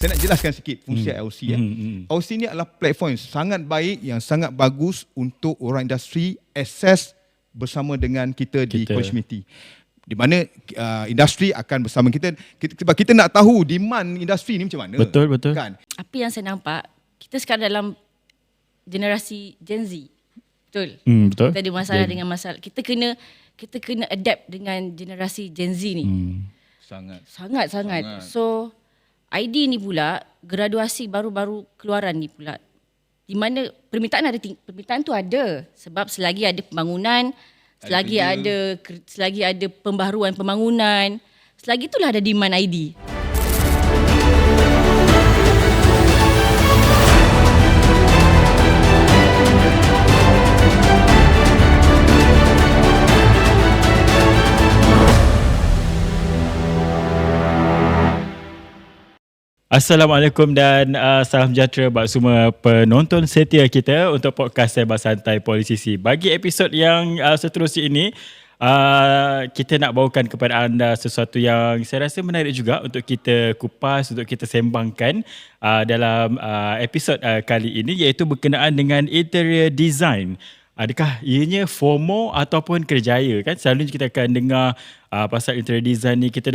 Saya nak jelaskan sikit fungsi IOC. IOC ni adalah platform yang sangat baik, yang sangat bagus untuk orang industri akses bersama dengan kita di college community. Di mana industri akan bersama kita, sebab kita nak tahu demand industri ni macam mana. Betul. Kan? Apa yang saya nampak, kita sekarang dalam generasi Gen Z. Betul. Betul. Kita ada masalah dengan masalah. Kita kena adapt dengan generasi Gen Z ni. Sangat. So ID ni pula, graduasi baru-baru keluaran ni pula, di mana permintaan tu ada, sebab selagi ada pembangunan, selagi ada pembaharuan pembangunan, selagi itulah ada demand ID. Assalamualaikum dan salam sejahtera buat semua penonton setia kita untuk podcast Sembang Santai Politisisi. Bagi episod yang seterusnya ini, kita nak bawakan kepada anda sesuatu yang saya rasa menarik juga untuk kita kupas, untuk kita sembangkan dalam episod kali ini, iaitu berkenaan dengan interior design. Adakah ianya FOMO ataupun kerjaya, kan? Selalunya kita akan dengar pasal interior design ni, kita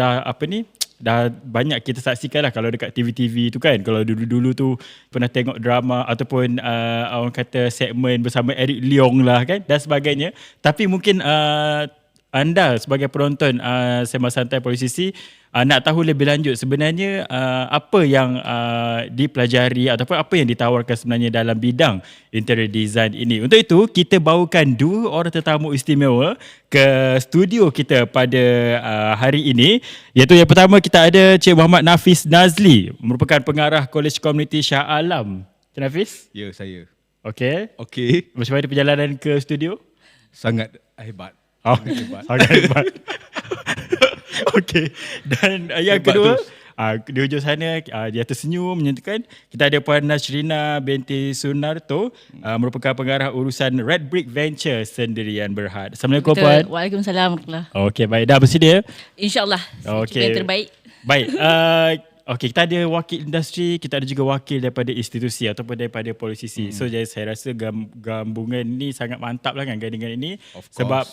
dah banyak kita saksikan lah kalau dekat TV-TV tu kan. Kalau dulu-dulu tu pernah tengok drama ataupun orang kata segmen bersama Eric Leong lah kan dan sebagainya. Tapi mungkin anda sebagai penonton Sembang Santai Politisisi nak tahu lebih lanjut sebenarnya apa yang dipelajari ataupun apa yang ditawarkan sebenarnya dalam bidang interior design ini. Untuk itu, kita bawakan dua orang tetamu istimewa ke studio kita pada hari ini, iaitu yang pertama kita ada Cik Muhammad Nafis Nazli, merupakan pengarah College Community Shah Alam. Cik Nafis? Ya, saya. Okey. Macam mana perjalanan ke studio? Sangat hebat. Sangat hebat. Okey. Dan yang kedua, di hujung sana dia tersenyum menyentuhkan, kita ada Puan Nasrina binti Sunarto, merupakan pengarah urusan Red Brick Venture Sendirian Berhad. Assalamualaikum Puan. Waalaikumsalam. Okey, baik. Dah bersedia? InsyaAllah. Okey. Yang terbaik. Baik. Okey, kita ada wakil industri, kita ada juga wakil daripada institusi ataupun daripada politisisi. So jadi saya rasa gabungan ni sangat mantap lah kan, gandingan ini. Sebab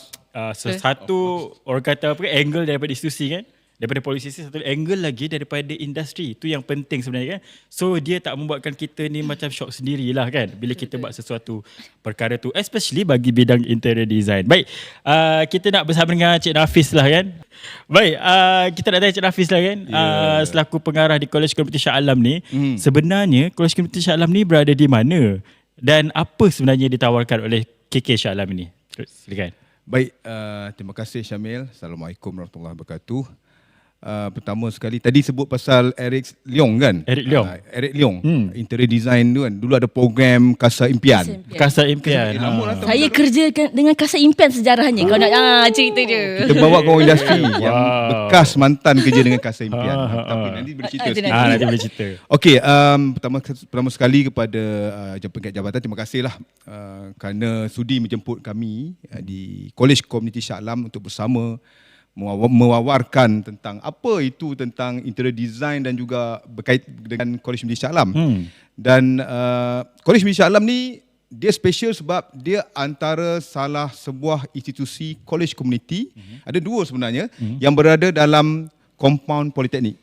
satu orang kata apa, angle daripada institusi kan, daripada politisisi, satu angle lagi daripada industri. Itu yang penting sebenarnya kan. So dia tak membuatkan kita ni macam shock sendirilah kan bila kita buat sesuatu perkara tu, especially bagi bidang interior design. Baik, kita nak bersama dengan Cik Nafis lah kan. Baik, kita nak tanya Cik Nafis lah kan, selaku pengarah di College Community Shah Alam ni, sebenarnya College Community Shah Alam ni berada di mana dan apa sebenarnya ditawarkan oleh KK Shah Alam ini? Silakan. Baik, terima kasih Syamil. Assalamualaikum warahmatullahi wabarakatuh. Pertama sekali tadi sebut pasal Eric Leong kan? Eric Leong, interior design tu kan. Dulu ada program Kasa Impian. Saya kerja dengan Kasa Impian sejarahnya. Kau nak cerita je. Kita bawa ke orang industri yang bekas mantan kerja dengan Kasa Impian. Tapi nanti boleh cerita sikit. Nanti boleh cerita. Okey, pertama sekali kepada pengkat jabatan, terima kasihlah kerana sudi menjemput kami di College Community Shah Alam untuk bersama mewawarkan tentang apa itu tentang interior design dan juga berkait dengan College Community Shah Alam. Dan College Community Shah Alam ni dia special sebab dia antara salah sebuah institusi college community, ada dua sebenarnya, yang berada dalam compound politeknik.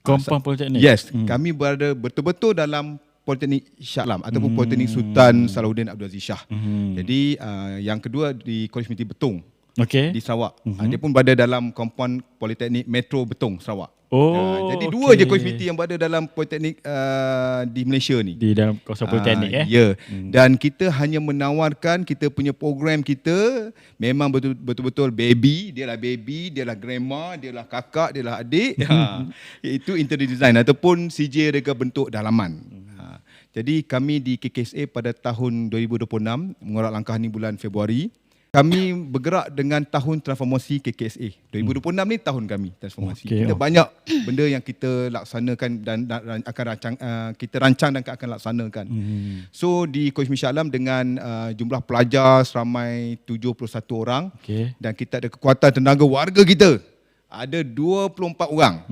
Compound politeknik? Yes, kami berada betul-betul dalam Politeknik Shah Alam ataupun Politeknik Sultan Salahuddin Abdul Aziz Shah. Jadi yang kedua di College Community Betong. Di Sarawak. Dia pun berada dalam kompaun Politeknik Metro Betong, Sarawak. Jadi dua je college community yang berada dalam politeknik di Malaysia ni. Di dalam kawasan politeknik Ya. Dan kita hanya menawarkan kita punya program kita memang betul-betul baby, dia lah grandma, dia lah kakak, dia lah adik. Iaitu interior design ataupun CJ reka bentuk dalaman. Jadi kami di KKSA pada tahun 2026 mengorak langkah ni bulan Februari. Kami bergerak dengan tahun transformasi KKSA. 2026 ni tahun kami transformasi. Kita banyak benda yang kita laksanakan dan akan kita rancang dan akan laksanakan. So di College Shah Alam dengan jumlah pelajar seramai 71 orang dan kita ada kekuatan tenaga warga kita ada 24 orang.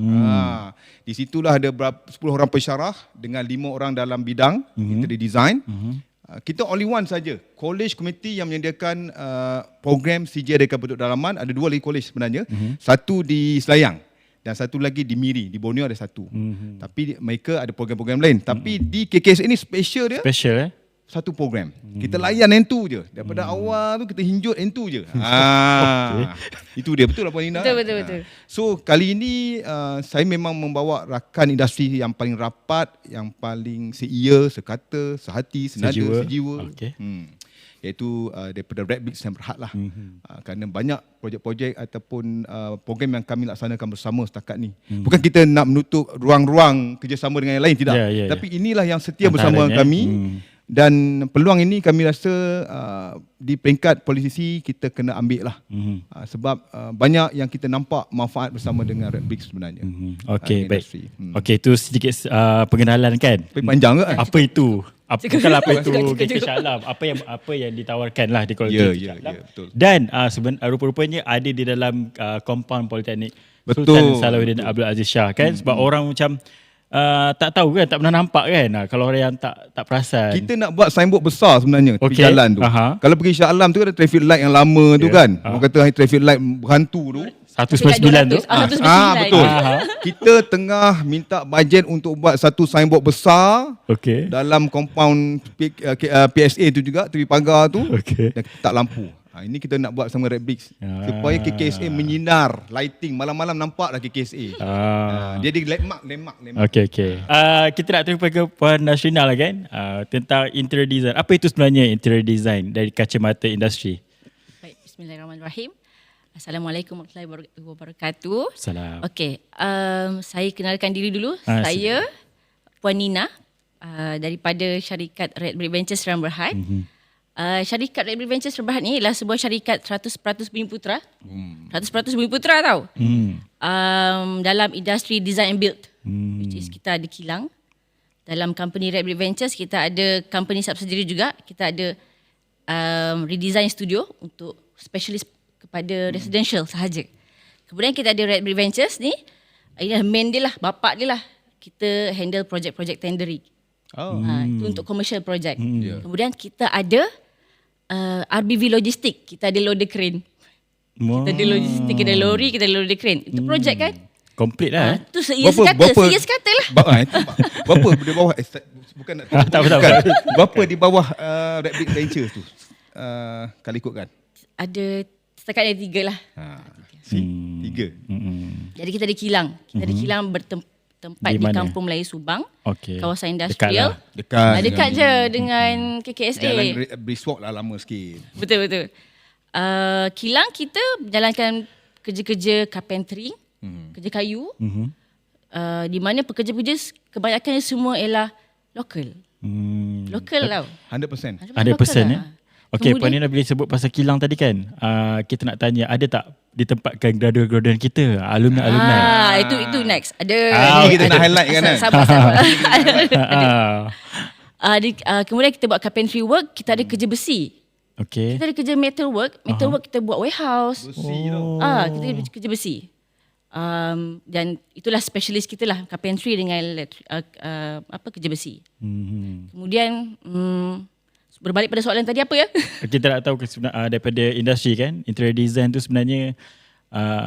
Di situlah ada 10 orang pensyarah dengan 5 orang dalam bidang interior design. Kita only one saja. College committee yang menyediakan program CJ Reka Bentuk Dalaman, ada 2 lagi college sebenarnya. Satu di Selayang dan satu lagi di Miri, di Borneo ada satu. Tapi mereka ada program-program lain. Tapi di KKS ini special dia. Special Satu program. Kita layan N2 je. Daripada awal tu kita hinjut N2 je. Itu dia. Betul lah Puan Nina? Betul. So kali ini saya memang membawa rakan industri yang paling rapat, yang paling seia, sekata, sehati, senada, sejiwa. Okay. Iaitu daripada Red Bricks dan Berhad lah. Kerana banyak projek-projek ataupun program yang kami laksanakan bersama setakat ni. Bukan kita nak menutup ruang-ruang kerjasama dengan yang lain, tidak. Tapi inilah yang setia bersama kami. Dan peluang ini kami rasa di peringkat politisi kita kena ambil lah. Sebab banyak yang kita nampak manfaat bersama dengan Red Bricks sebenarnya. Okey, baik. Okey, itu sedikit pengenalan kan. Panjang ke? Apa itu? Bukanlah apa itu kita Shah-Alam. Apa yang ditawarkan lah di kualiti Shah-Alam. betul. Dan rupa-rupanya ada di dalam compound Politeknik Betul. Sultan Salahuddin Abdul Aziz Shah kan. Sebab orang macam tak tahu kan, tak pernah nampak kan. Kalau orang yang tak perasan. Kita nak buat signboard besar sebenarnya tepi jalan tu. Kalau pergi Shah Alam tu ada traffic light yang lama tu kan. Orang kata traffic light berhantu tu. 199 tu. Betul. Kita tengah minta bajet untuk buat satu signboard besar dalam compound PSA tu juga, tepi pagar tu. Dan kita tak lampu. Ini kita nak buat sama Red Bricks supaya KKSA menyinar, lighting malam-malam nampaklah KKSA. Dia di landmark. Okey. Kita nak terus ke Puan Nasrina lah kan, tentang interior design. Apa itu sebenarnya interior design dari kacamata industri? Baik, bismillahirrahmanirrahim. Assalamualaikum warahmatullahi wabarakatuh. Salam. Okey, saya kenalkan diri dulu. Saya Puan Nina daripada syarikat Red Brick Ventures Sdn Bhd. Syarikat Red Brick Ventures Sdn Bhd ni ialah sebuah syarikat 100% Bumi Putra. 100% Bumi Putra tau. Dalam industri design and build. Which is kita ada kilang. Dalam company Red Brick Ventures kita ada company subsidiary juga. Kita ada redesign studio untuk specialist kepada residential sahaja. Kemudian kita ada Red Brick Ventures ni. Ini main dia lah, bapak dia lah. Kita handle projek-projek tendering. Itu untuk commercial project. Kemudian kita ada RBV Logistik. Kita ada loader crane. Kita ada logistik, kita ada lori, kita ada loader crane. Itu projek kan? Komplit lah. Itu serius kata lah. Berapa di bawah bukan nak tak. Berapa di bawah Red Brick Ventures tu? Kalau ikutkan. Ada setakat ada 3 lah. 3. Jadi kita ada kilang. Kita ada kilang tempat di Kampung Melayu Subang, kawasan industrial. Dekat je dengan KKSA. Jalan Briskwalk lah lama sikit. Betul. Kilang kita menjalankan kerja-kerja carpentry, kerja kayu, di mana pekerja-pekerja kebanyakan semua ialah lokal. Lokal tau. 100%. 100% ya. Okey, Puan Nina bila sebut pasal kilang tadi kan, kita nak tanya, ada tak ditempatkan graduan-graduan kita, alumni? Itu next. Ada. Ini kita nak highlight kan? Sabar. Kemudian kita buat carpentry work, kita ada kerja besi. Okey. Kita ada kerja metal work. Metal work kita buat warehouse. Besi tau. Kita kerja besi. Dan itulah specialist kita lah, carpentry dengan kerja besi. Kemudian berbalik pada soalan tadi apa ya? Kita nak tahu daripada industri kan, interior design tu sebenarnya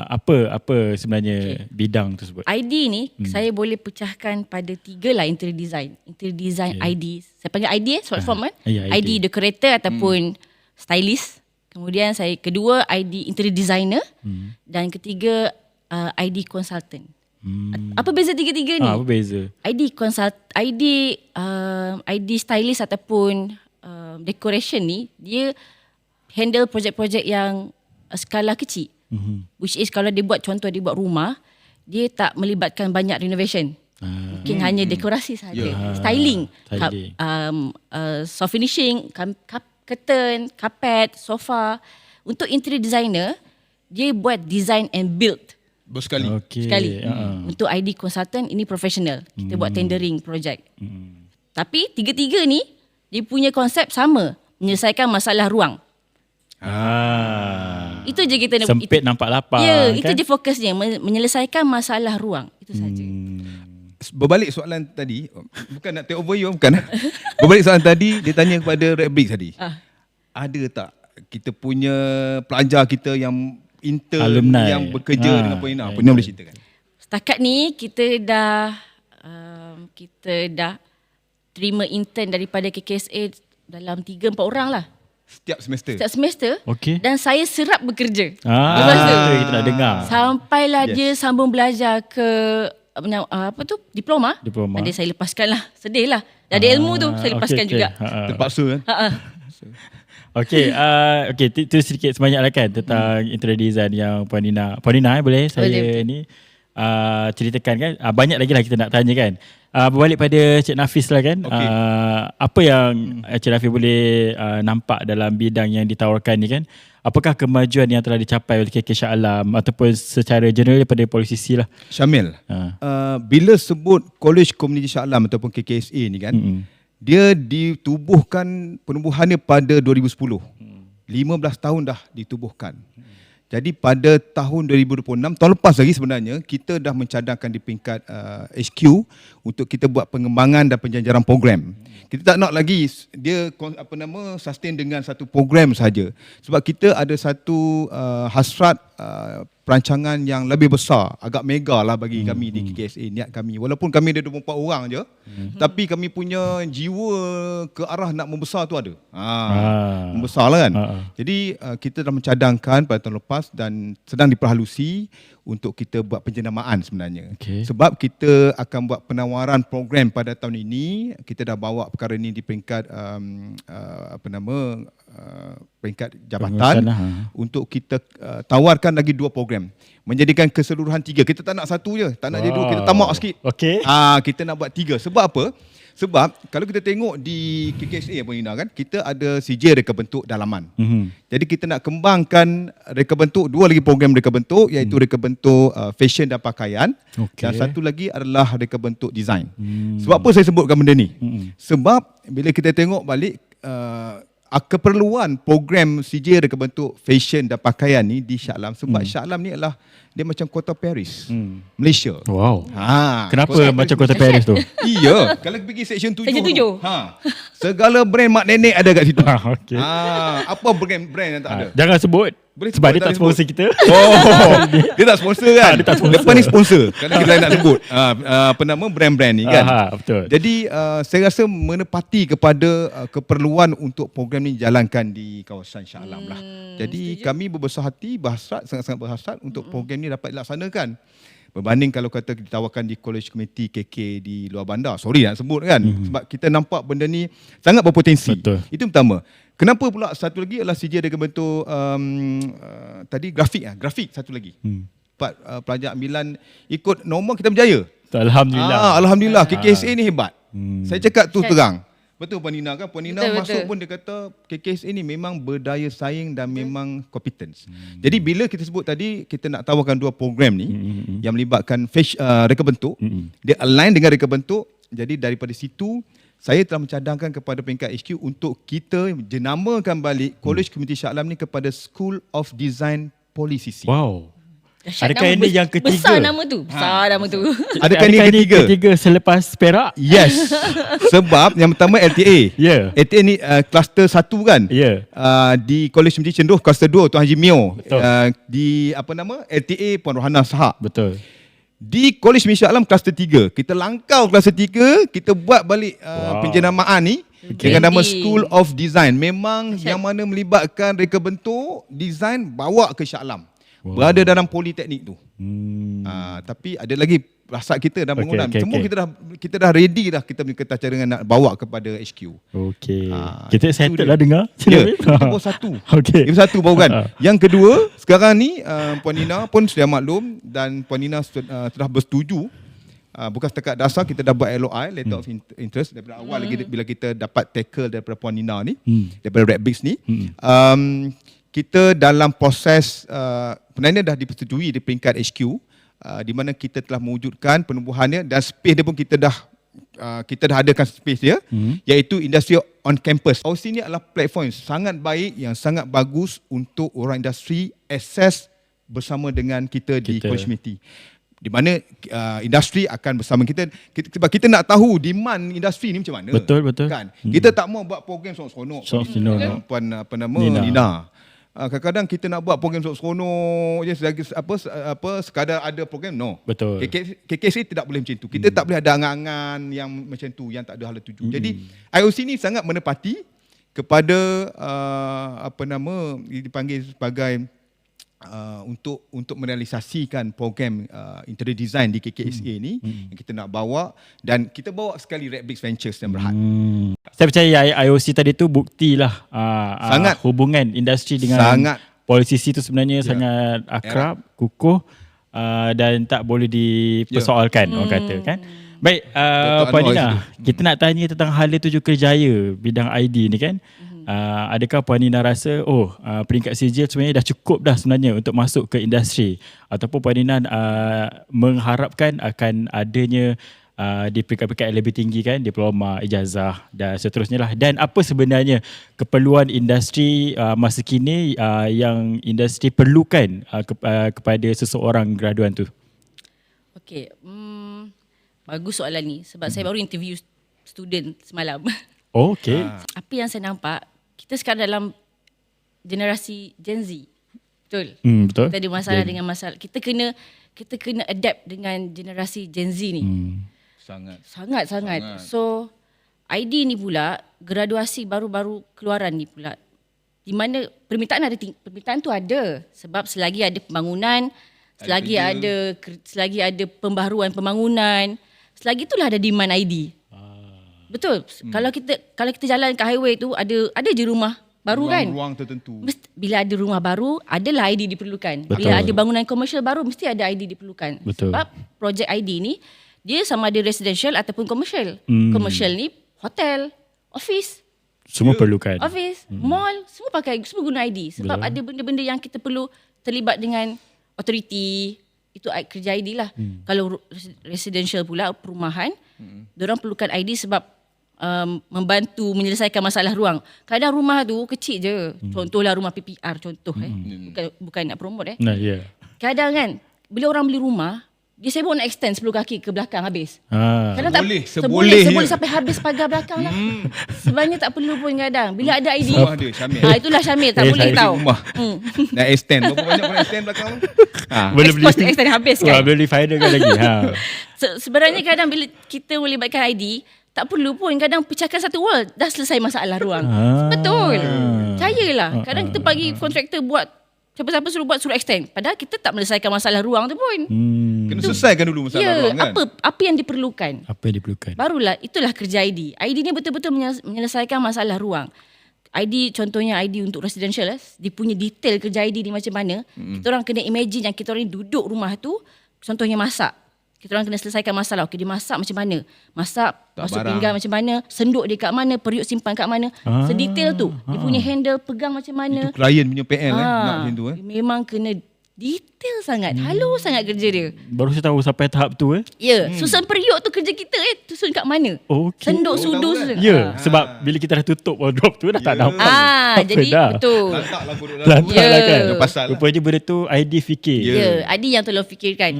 apa sebenarnya bidang tersebut? ID ni saya boleh pecahkan pada 3 lah interior design. Interior design ID. Saya panggil ID short form kan. ID decorator ataupun stylist. Kemudian kedua ID interior designer dan ketiga ID consultant. Apa beza tiga-tiga ni? Apa beza? ID stylist ataupun decoration ni dia handle projek-projek yang skala kecil. Which is kalau dia buat rumah, dia tak melibatkan banyak renovation. Mungkin hanya dekorasi saja, styling, soft finishing, curtain, carpet, sofa. Untuk interior designer, dia buat design and build Bersekali. Sekali. Untuk ID consultant ini professional. Kita buat tendering project. Tapi tiga-tiga ni dia punya konsep sama, menyelesaikan masalah ruang. Itu je kita Sempit nampak lapar. Ya, kan? itu je fokusnya, menyelesaikan masalah ruang. Itu saja. Berbalik soalan tadi, bukan nak take over you, bukan. Berbalik soalan tadi, dia tanya kepada Red Bricks tadi. Ada tak kita punya pelajar kita yang intern Alumni. yang bekerja dengan Ponina? Ponina boleh ceritakan. Setakat ni kita dah terima intern daripada KKSA dalam 3-4 orang lah. Setiap semester. Setiap semester. Okey. Dan saya serap bekerja. Lepas tu kita nak dengar. Sampailah dia sambung belajar ke diploma. Ada saya lepaskan lah. Sedih lah. Dah ada ilmu tu saya lepaskan juga. Terpaksa kan? Okey, itu sedikit sebanyak lah kan tentang interior design yang Puan Nina boleh saya ni ceritakan kan. Banyak lagi lah kita nak tanya kan. Berbalik pada Cik Nafis lah kan. Okay. Apa yang Cik Nafis boleh nampak dalam bidang yang ditawarkan ni kan? Apakah kemajuan yang telah dicapai oleh KK Shah Alam ataupun secara general daripada polisi lah? Syamil, bila sebut College Community Shah Alam ataupun KKSA ni kan, dia ditubuhkan penubuhannya pada 2010. 15 tahun dah ditubuhkan. Jadi pada tahun 2026, tahun lepas lagi sebenarnya, kita dah mencadangkan di peringkat HQ untuk kita buat pengembangan dan penjajaran program. Kita tak nak lagi dia sustain dengan satu program saja. Sebab kita ada satu hasrat perancangan yang lebih besar, agak mega lah bagi kami di KKSA, niat kami. Walaupun kami ada 24 orang je, tapi kami punya jiwa ke arah nak membesar tu ada. Membesar lah kan. Jadi kita dah mencadangkan pada tahun lepas dan sedang diperhalusi untuk kita buat penjenamaan sebenarnya. Okay. Sebab kita akan buat penawaran program pada tahun ini. Kita dah bawa perkara ini di peringkat peringkat jabatan untuk kita tawarkan lagi 2 program. Menjadikan keseluruhan 3. Kita tak nak 1 je, tak nak jadi 2, kita tamak sikit. Okey. Kita nak buat 3. Sebab apa? Sebab kalau kita tengok di KKSA Puan Nina kan, kita ada CJ reka bentuk dalaman. Jadi kita nak kembangkan reka bentuk, 2 lagi program reka bentuk, iaitu reka bentuk fashion dan pakaian. Dan satu lagi adalah reka bentuk design. Sebab apa saya sebutkan benda ni? Sebab bila kita tengok balik keperluan program CJ reka bentuk fashion dan pakaian ni di Shah Alam, sebab Shah Alam ni adalah dia macam kota Paris, Malaysia. Wow. Kenapa macam kota Paris tu? Iya, kalau pergi section 7. Section 7. Segala brand mak nenek ada kat situ. Okay. Apa brand yang tak ada? Jangan sebut. Boleh sebab sebut, dia tak sponsor kita. Dia tak sponsor kan? Dia tak sponsor. Lepas ni sponsor. Kadang kita nak sebut brand-brand ni kan. Betul. Jadi saya rasa menepati kepada keperluan untuk program ni dijalankan di kawasan Shah Alam lah. Jadi kami berbesar hati, sangat-sangat berhasrat untuk program ni dapat dilaksanakan. Berbanding kalau kata ditawarkan di College Community KK di luar bandar. Sorry nak sebut kan. Sebab kita nampak benda ni sangat berpotensi. Betul. Itu pertama. Kenapa pula satu lagi adalah CJ ada bentuk tadi grafik satu lagi. Pelajar ambilan ikut normal kita berjaya. Alhamdulillah. Alhamdulillah KKSA ni hebat. Saya cakap tu terang. Betul Puan Nina kan? Puan Nina masuk pun dia kata KKSA ni memang berdaya saing dan memang competence. Jadi bila kita sebut tadi kita nak tawarkan 2 program ni yang melibatkan reka bentuk, dia align dengan reka bentuk. Jadi daripada situ saya telah mencadangkan kepada peringkat HQ untuk kita jenamakan balik College Community Shah Alam ni kepada School of Design PoliCC. Wow. Adakah ini yang ketiga? Besar nama tu. Besar nama tu. Adakah ini ketiga selepas Perak? Yes. Sebab yang pertama LTA. LTA ni kluster 1 kan? Di College Community Cenderuh kluster 2 Tuan Haji Mio. Di LTA Puan Rohana Sahak. Betul. Di College Shah Alam kluster 3. Kita langkau kluster 3, kita buat balik penjenamaan ni dengan nama School of Design. Memang yang mana melibatkan reka bentuk, design bawa ke Shah Alam. Berada dalam politeknik tu. Tapi ada lagi rasat kita dalam bangunan. Semua kita dah ready dah, kita punya kertas cadangan nak bawa kepada HQ. Okey. Kita settle lah dengar. Itu baru satu. Itu satu baru kan. Yang kedua, sekarang ni Puan Nina pun sudah maklum dan Puan Nina telah bersetuju. Bukan setakat dasar, kita dah buat LOI, Letter of Interest daripada awal lagi bila kita dapat tackle daripada Puan Nina ni, daripada Red Bricks ni. Kita dalam proses sebenarnya dah dipersetujui di peringkat HQ, di mana kita telah mewujudkan penubuhannya dan space dia pun kita dah adakan space dia, iaitu Industrial on campus. OC ni adalah platform yang sangat baik, yang sangat bagus untuk orang industri akses bersama dengan kita di college community. Di mana industri akan bersama kita, sebab kita nak tahu demand industri ni macam mana. Betul. Kan? Kita tak mau buat program seronok-seronok. Puan Nina. Kadang-kadang kita nak buat program seronok je selagi sekadar ada program, no. Betul. KKSA tidak boleh macam tu. Kita tak boleh ada angan-angan yang macam tu, yang tak ada hala tuju. Jadi IOC ni sangat menepati kepada dipanggil sebagai untuk merealisasikan program interior design di KKSA ni yang kita nak bawa, dan kita bawa sekali Red Bricks Ventures dan Berhad. Saya percaya IOC tadi tu buktilah sangat hubungan industri dengan politisi tu sebenarnya sangat akrab, kukuh, dan tak boleh dipersoalkan orang kata kan. Baik, Puan Nina, kita nak tanya tentang hala tuju kerjaya bidang ID ni kan. Adakah Puan Nina rasa peringkat sijil sebenarnya dah cukup dah sebenarnya untuk masuk ke industri, ataupun Puan Nina mengharapkan akan adanya di peringkat-peringkat yang lebih tinggi kan, diploma, ijazah dan seterusnya lah, dan apa sebenarnya keperluan industri masa kini yang industri perlukan kepada seseorang graduan tu? Okey, bagus soalan ni sebab saya baru interview student semalam. Okey. Apa yang saya nampak, kita sekarang dalam generasi Gen Z. Betul? Betul. Kita ada masalah dengan masalah. Kita kena adapt dengan generasi Gen Z ni. Sangat. So, ID ni pula, graduasi baru-baru keluaran ni pula, di mana permintaan tu ada. Sebab selagi ada pembangunan, selagi ada pembaharuan pembangunan, selagi itulah ada demand ID. Betul. Kalau kita jalan kat highway tu ada je rumah baru kan. Ruang tertentu. Bila ada rumah baru, adalah ID diperlukan. Betul. Bila ada bangunan komersial baru, mesti ada ID diperlukan. Betul. Sebab projek ID ni dia sama ada residential ataupun komersial. Komersial ni hotel, office. Semua perlukan. Office, mall, semua guna ID. Sebab ada benda-benda yang kita perlu terlibat dengan authority. Itu kerja ID lah. Kalau residential pula, perumahan, diorang perlukan ID sebab membantu menyelesaikan masalah ruang. Kadang rumah tu kecil je. Contohlah rumah PPR bukan nak promote Nah, yeah. Kadang kan bila orang beli rumah, dia sibuk nak extend 10 kaki ke belakang habis. Kadang Seboleh sampai habis pagar belakang lah. Sebenarnya tak perlu pun kadang. Bila ada ID. Ada Syamil. Itulah Syamil tak boleh tahu. Nak extend. Berapa banyak pun extend belakang? Boleh beli extend habis kan. Boleh final kan lagi. Sebenarnya kadang bila kita melibatkan ID, tak perlu pun kadang pecahkan satu wall dah selesai masalah ruang. Betul. Percayalah. Kadang kita bagi kontraktor buat, siapa-siapa suruh extend, padahal kita tak menyelesaikan masalah ruang tu pun. Kena selesaikan dulu masalah ruang kan. Apa yang diperlukan. Barulah itulah kerja ID. ID ni betul-betul menyelesaikan masalah ruang. ID contohnya ID untuk residential, dia punya detail kerja ID ni macam mana. Kita orang kena imagine yang kita orang duduk rumah tu, contohnya masak. Kita orang kena selesaikan masalah. Okey, dia masak macam mana? Masak, masuk pinggan macam mana? Senduk dia kat mana? Periuk simpan kat mana? Sedetail tu. Dia punya handle pegang macam mana? Itu klien punya PL nak macam tu. Memang kena detail sangat. Halus sangat kerja dia. Baru saya tahu sampai tahap tu Ya, susun periuk tu kerja kita susun kat mana? Senduk, sudu susun. Ya, sebab bila kita dah tutup wardrobe tu dah tak nampak. Jadi betul. Lantaklah kodok Lantaklah kan. Rupanya benda tu ID fikir. Ya, ID yang tolong fikirkan.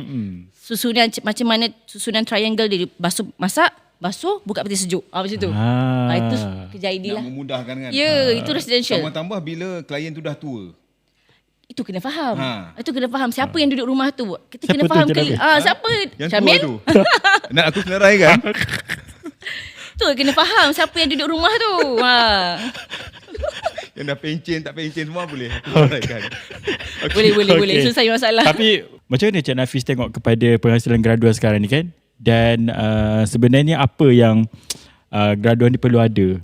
Susunan macam mana, susunan triangle dia basuh, masak, basuh, buka peti sejuk. Macam tu. Itu kerja ID lah. Nak memudahkan kan. Ya, itu residential. Tambah-tambah bila klien tu dah tua. Itu kena faham. Itu kena faham siapa yang duduk rumah tu. Kita kena faham siapa? Yang Syamil tua tu. Nak aku senarai kan? Tu kena faham siapa yang duduk rumah tu. Yang dah pencen tak pencen semua boleh. Boleh. Selesai masalah. Tapi macam mana Cik Nafis tengok kepada penghasilan graduan sekarang ni kan? Dan sebenarnya apa yang graduan ni perlu ada?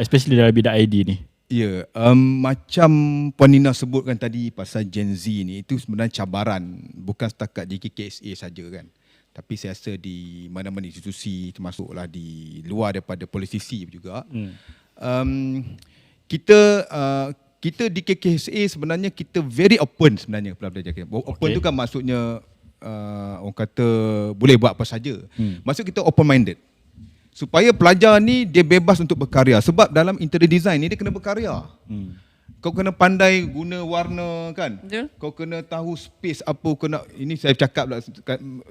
Especially dalam bidang ID ni. Ya, macam Puan Nina sebutkan tadi pasal Gen Z ni, itu sebenarnya cabaran bukan setakat di KKSA saja kan. Tapi saya rasa di mana-mana institusi, termasuklah di luar daripada politisi juga. Kita di KKSA sebenarnya kita very open sebenarnya pelajar kita. Open tu kan maksudnya orang kata boleh buat apa saja. Maksud kita open minded. supaya pelajar ni dia bebas untuk berkarya. Sebab dalam interior design ni dia kena berkarya. Kau kena pandai guna warna kan. Betul. Kau kena tahu space apa kena. Ini saya cakap lah,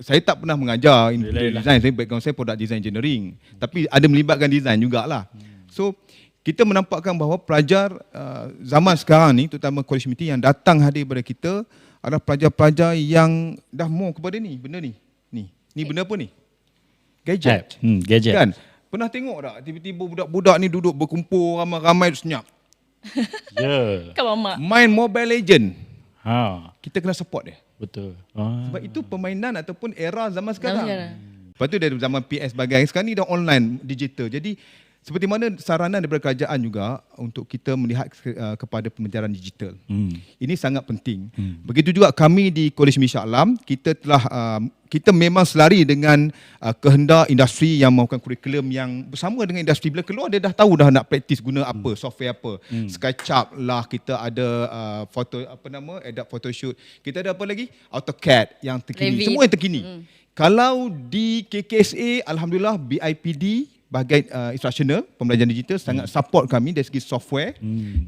saya tak pernah mengajar interior design. Saya background saya product design engineering. Tapi ada melibatkan design jugalah. So kita menampakkan bahawa pelajar zaman sekarang ni, terutama college meeting yang datang hadir kepada kita adalah pelajar-pelajar yang dah mau kepada ni, benda ni. Ni benda apa ni? Gadget. Gadget. Kan? Pernah tengok tak tiba-tiba budak-budak ni duduk berkumpul ramai-ramai senyap. Ya. Kan Mamak. Main Mobile Legend. Ha, Kita kena support dia. betul. Sebab itu permainan ataupun era zaman sekarang. sekarang. Lepas tu dari zaman PS bagai sekarang ni dah online, digital. Jadi seperti mana saranan daripada kerajaan juga untuk kita melihat kepada pembelajaran digital. Ini sangat penting. Begitu juga kami di College Misha Alam, kita telah kita memang selari dengan kehendak industri yang mahukan kurikulum yang bersama dengan industri. Bila keluar dia dah tahu dah nak praktis guna apa, software apa. SketchUp lah, kita ada foto Adobe Photoshoot. Kita ada apa lagi? AutoCAD yang terkini. Revit. Semua yang terkini. Kalau di KKSA, alhamdulillah BIPD bahagian instructional pembelajaran digital sangat support kami dari segi software,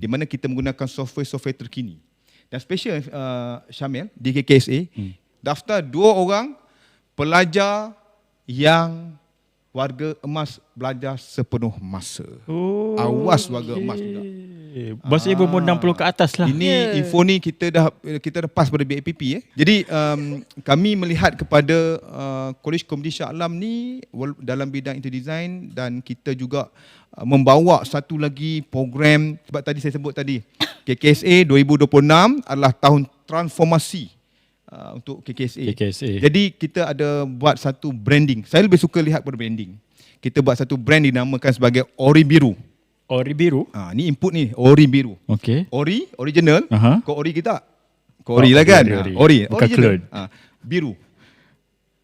di mana kita menggunakan software terkini. Dan special Syamil di KKSA daftar 2 orang pelajar yang warga emas belajar sepenuh masa. Awas warga emas juga. Maksudnya berumur 60 ke atas lah. Ini info ni kita dah pass pada BIPP. Jadi kami melihat kepada College Komuniti Shah Alam ni dalam bidang interior design, dan kita juga membawa satu lagi program, sebab tadi saya sebut tadi KKSA 2026 adalah tahun transformasi untuk KKSA. Jadi kita ada buat satu branding. Saya lebih suka lihat pada branding. Kita buat satu brand dinamakan sebagai Ori Biru. Ori biru. Ni input ni, Ori Biru. Okey. Ori, original. Kau ori kita? Kau Oh, ori lah kan? ori. Ori. Bukan Original. clone. Biru.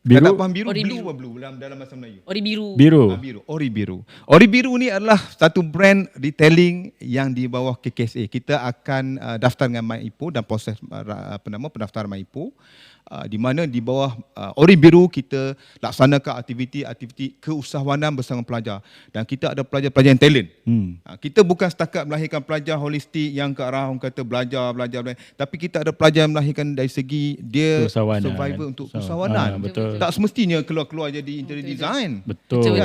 Biru? Kau tak faham biru? Ori Blue biru. apa blue dalam bahasa Melayu? Ori biru. Biru. Biru. Ori Biru. Ori Biru ni adalah satu brand retailing yang di bawah KKSA. Kita akan daftar dengan MyIPO dan proses pendaftaran MyIPO. Di mana di bawah Ori Biru kita laksanakan aktiviti-aktiviti keusahawanan bersama pelajar, dan kita ada pelajar-pelajar yang talent. Kita bukan setakat melahirkan pelajar holistik yang ke arah orang kata belajar, tapi kita ada pelajar yang melahirkan dari segi dia Keusahawanan. survival untuk keusahawanan. Betul. Tak semestinya keluar jadi interior design. Betul.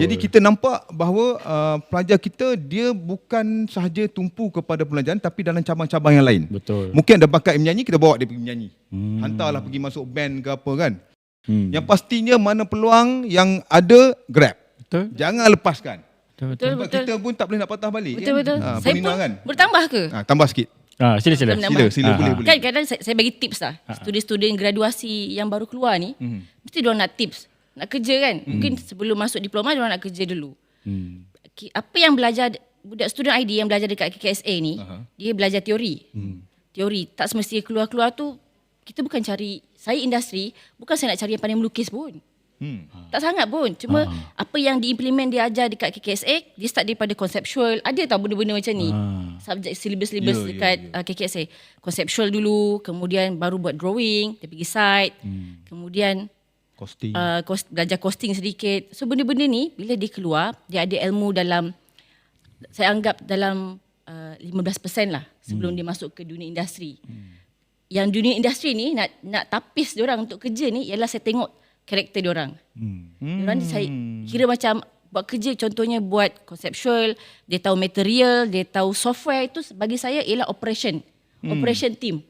Jadi kita nampak bahawa pelajar kita dia bukan sahaja tumpu kepada pelajaran, tapi dalam cabang-cabang yang lain. Betul. Mungkin ada bakat menyanyi, kita bawa dia pergi menyanyi. Hantarlah pergi masuk band ke apa kan. Yang pastinya mana peluang yang ada, grab. Betul. Jangan lepaskan. Betul, Sebab betul. kita pun tak boleh nak patah balik. Betul. Kan? Saya Penina pun kan. bertambah ke? Tambah sikit. Sila. Sila boleh. Kan kadang saya bagi tips lah. Student-student graduasi yang baru keluar ni, mesti diorang nak tips. Nak kerja kan. Mungkin sebelum masuk diploma, diorang nak kerja dulu. Apa yang belajar, budak student ID yang belajar dekat KKSA ni, dia belajar teori. Teori. Tak semestinya keluar-keluar tu, kita bukan cari, saya industri, bukan saya nak cari yang pandai melukis pun. Tak sangat pun. Cuma apa yang diimplement dia ajar dekat KKSA, dia start daripada conceptual. Ada tau benda-benda macam ni. Subjek syllabus dekat KKSA. Conceptual dulu, kemudian baru buat drawing, dia pergi site. Kemudian Costing. belajar costing sedikit. So benda-benda ni bila dia keluar, dia ada ilmu dalam, saya anggap dalam 15% lah sebelum dia masuk ke dunia industri. Yang dunia industri ni nak tapis diorang untuk kerja ni ialah saya tengok karakter diorang. Diorang ni saya kira macam buat kerja, contohnya buat conceptual, dia tahu material, dia tahu software, itu bagi saya ialah operation team.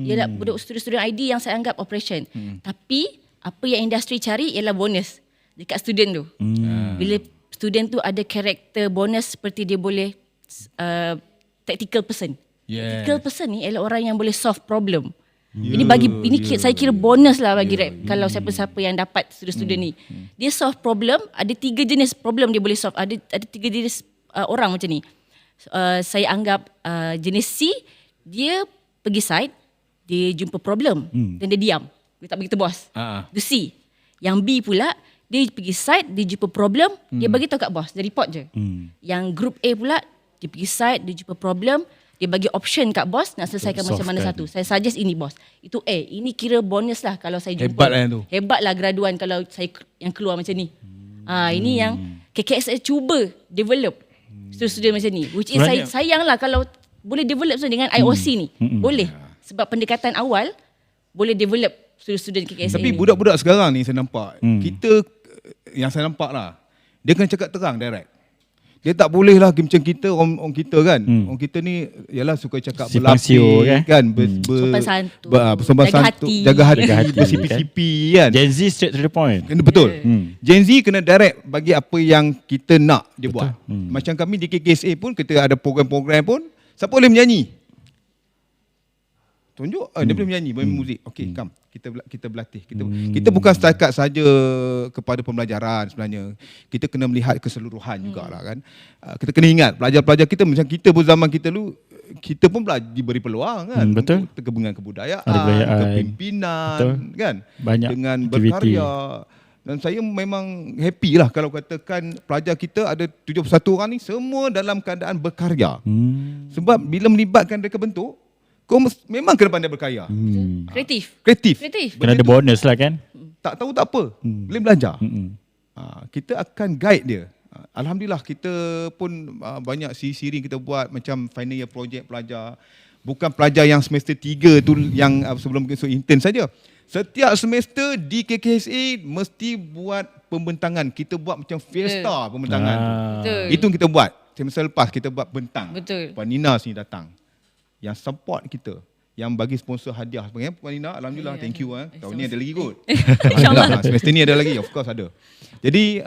Ialah budak student ID yang saya anggap operation. Tapi apa yang industri cari ialah bonus dekat student tu. Bila student tu ada karakter bonus seperti dia boleh tactical person. Tactical person ni ialah orang yang boleh solve problem. Ini saya kira bonus lah bagi rap. Kalau siapa-siapa yang dapat student-student ni, dia solve problem. Ada 3 jenis problem dia boleh solve. Ada 3 jenis orang macam ni. Saya anggap jenis C, dia pergi site, dia jumpa problem dan dia diam, dia tak beritahu bos. Itu C. Yang B pula, dia pergi site, dia jumpa problem, dia bagi tahu kat bos, dia report je. Yang group A pula, dia pergi site, dia jumpa problem, dia bagi option kat bos nak selesaikan macam mana satu. Saya suggest ini bos. Itu A. Ini kira bonus lah kalau saya jumpa. Hebat lah yang tu. Hebat lah graduan kalau saya yang keluar macam ni. Ini yang KKSA cuba develop student-student macam ni. Which is Sebenarnya- sayanglah kalau boleh develop dengan IOC ni. Boleh. Sebab pendekatan awal boleh develop student-student KKSA Tapi ni. budak-budak sekarang ni saya nampak, kita yang saya nampak lah, dia kena cakap terang direct. Dia tak boleh lah macam kita orang kita kan. Orang kita ni ialah suka cakap Simpang siur, kan, Sopan santun, sopan jaga santun, hati. jaga hati, Jaga hati, bersipi-sipi kan. Gen Z straight to the point. Kena betul. Gen Z kena direct bagi apa yang kita nak dia buat. Macam kami di KKSA pun kita ada program-program pun, siapa boleh menyanyi? Tunjuk, dia boleh menyanyi, boleh muzik. Okey, come. Kita berlatih. Kita bukan setakat saja kepada pembelajaran sebenarnya. Kita kena melihat keseluruhan jugalah kan. Kita kena ingat pelajar-pelajar kita macam kita pun zaman kita dulu, kita pun diberi peluang kan. Betul. Untuk kegabungan kebudayaan, Kebudayaan. kepimpinan, Betul. kan. Banyak dengan aktiviti. berkarya. Dan saya memang happy lah kalau katakan pelajar kita ada 71 orang ni semua dalam keadaan berkarya. Sebab bila melibatkan mereka bentuk, kau memang kena pandai berkarya. Kreatif. Kreatif. Kena ada bonus lah kan. Tak tahu tak apa. Boleh belajar. Kita akan guide dia. Alhamdulillah kita pun banyak siri-siri kita buat macam final year project pelajar. Bukan pelajar yang semester 3 tu yang sebelum masuk intern saja. Setiap semester di KKSA mesti buat pembentangan. Kita buat macam fiesta pembentangan tu. Betul. Itu yang kita buat. Semester lepas kita buat bentang. Betul. Puan Nina sini datang. Yang support kita. Yang bagi sponsor hadiah. Puan Nina, Alhamdulillah, thank you. Tahun ni ada lagi kot. Alhamdulillah, semester ni ada lagi. Of course ada. Jadi,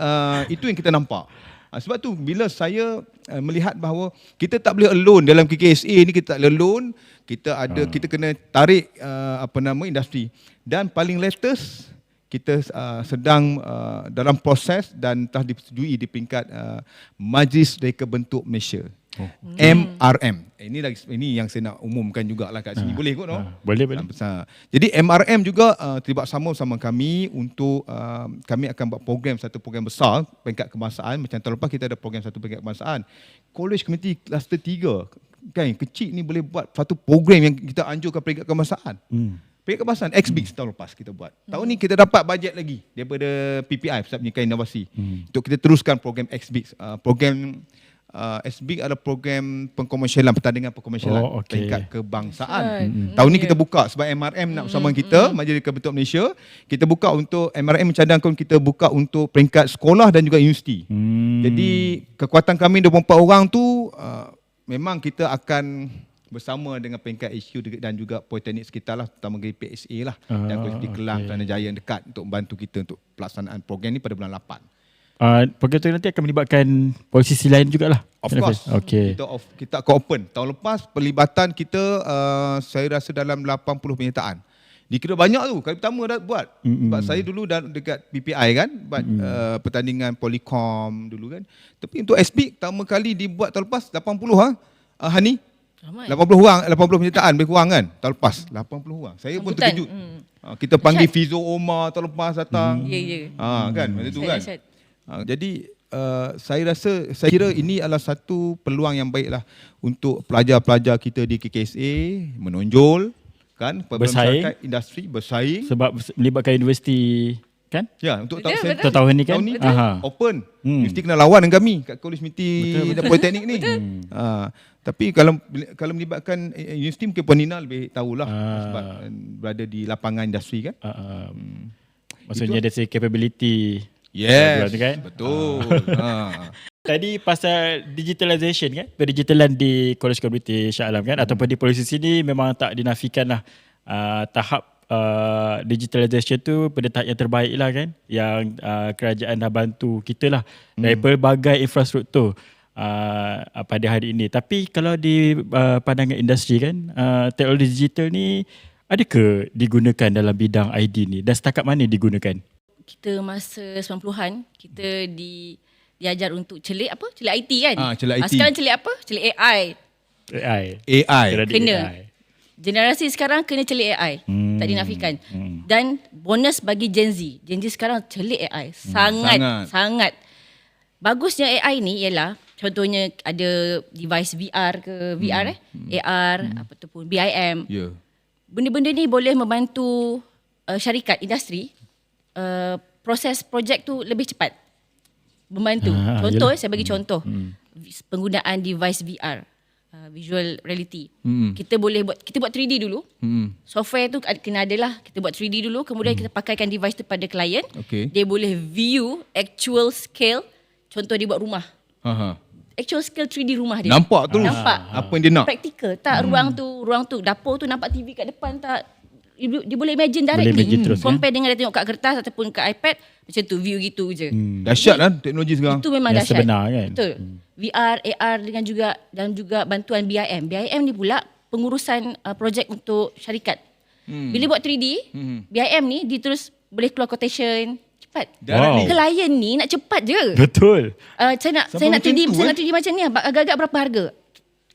itu yang kita nampak. Sebab tu, bila saya melihat bahawa kita tak boleh alone dalam KKSA ni, kita tak boleh alone. Kita kena tarik industri. Dan paling latest, kita sedang dalam proses dan telah disetujui di peringkat Majlis Reka Bentuk Malaysia. MRM. Ini yang saya nak umumkan jugalah kat sini. Boleh kot no? Boleh. Jadi MRM juga terlibat sama kami untuk kami akan buat satu program besar peringkat kebangsaan. Macam tahun lepas kita ada program satu peringkat kebangsaan. College Community Cluster 3 kan kecil ni boleh buat satu program yang kita anjurkan peringkat kebangsaan. Peringkat kebangsaan XBIX tahun lepas kita buat. Tahun ni kita dapat bajet lagi daripada PPI, Pusat Pendidikan Inovasi. Untuk kita teruskan program XBIX. Program SBIG adalah program pengkomersialan, pertandingan pengkomersialan peringkat kebangsaan. Tahun ni kita buka sebab MRM nak bersama kita, Majlis Reka Bentuk Malaysia, kita buka untuk MRM mencadangkan kita buka untuk peringkat sekolah dan juga universiti. Jadi kekuatan kami 24 orang tu memang kita akan bersama dengan peringkat HQ dan juga politeknik sekitar lah, terutama dari PSA lah dan Universiti Kelang, Tanah Jaya yang dekat untuk membantu kita untuk pelaksanaan program ni pada bulan 8. Program tu nanti akan melibatkan posisi lain jugalah. Of course. Okay. Kita akan open. Tahun lepas perlibatan kita saya rasa dalam 80 penyertaan. Dikira banyak tu. Kali pertama dah buat. Sebab saya dulu dekat PPI kan, buat pertandingan Polycom dulu kan. Tapi untuk SB pertama kali dibuat tahun lepas 80 Hani. Ramai. 80 orang, 80 penyertaan lebih kurang kan tahun lepas. 80 orang. Saya pun Sambutan. terkejut. Kita panggil Fizo Omar tahun lepas datang. Ya. Kan macam tu kan. Dahsyat. Jadi saya kira ini adalah satu peluang yang baiklah untuk pelajar-pelajar kita di KKSA menonjol kan Bersaing. industri bersaing Sebab melibatkan universiti kan? ya untuk Betul. Tahun ni kan? tahun ni Aha. open mesti kena lawan dengan kami kat College Miti dan Politeknik ni. Tapi kalau melibatkan universiti mungkin Puan Nina lebih tahulah sebab berada di lapangan industri kan. Maksudnya ada capability. Yes, kan? betul. Tadi pasal digitalization kan, pendigitalan di College Community Shah Alam kan, ataupun di polisi sini memang tak dinafikan lah tahap digitalization tu pada tahap yang terbaik lah kan, yang kerajaan dah bantu kita lah dari pelbagai infrastruktur pada hari ini. Tapi kalau di pandangan industri kan, teknologi digital ni adakah digunakan dalam bidang ID ni dan setakat mana digunakan? Kita masa 90-an kita diajar untuk celik IT kan. Celik IT. Sekarang celik apa? Celik AI. Kena. AI. Generasi sekarang kena celik AI. Tak dinafikan. Dan bonus bagi Gen Z. Gen Z sekarang celik AI. Sangat. Bagusnya AI ni ialah contohnya ada device VR ke VR AR ataupun BIM. Ya. Benda-benda ni boleh membantu syarikat industri proses projek tu lebih cepat. membantu. Contoh yelah. saya bagi contoh. Penggunaan device VR, visual reality. Kita buat 3D dulu. Software tu kena adalah kita buat 3D dulu, kemudian kita pakaikan device tu pada klien. Okay. Dia boleh view actual scale. Contoh dia buat rumah. Actual scale 3D rumah dia. Nampak terus Nampak. apa yang dia nak. Praktikal tak ruang tu dapur tu nampak TV kat depan tak, dia boleh imagine Boleh directly. imagine terus, Compare dengan dia tengok kat kertas ataupun kat iPad, macam tu view gitu je. Dahsyat lah teknologi sekarang. Itu memang Yang dahsyat. sebenar kan. Betul. VR, AR dan juga bantuan BIM. BIM ni pula pengurusan projek untuk syarikat. Bila buat 3D, BIM ni dia terus boleh keluar quotation cepat. Wow. Klien ni nak cepat je. Betul. Saya nak 3D, saya nak 3D macam ni. Agak-agak berapa harga?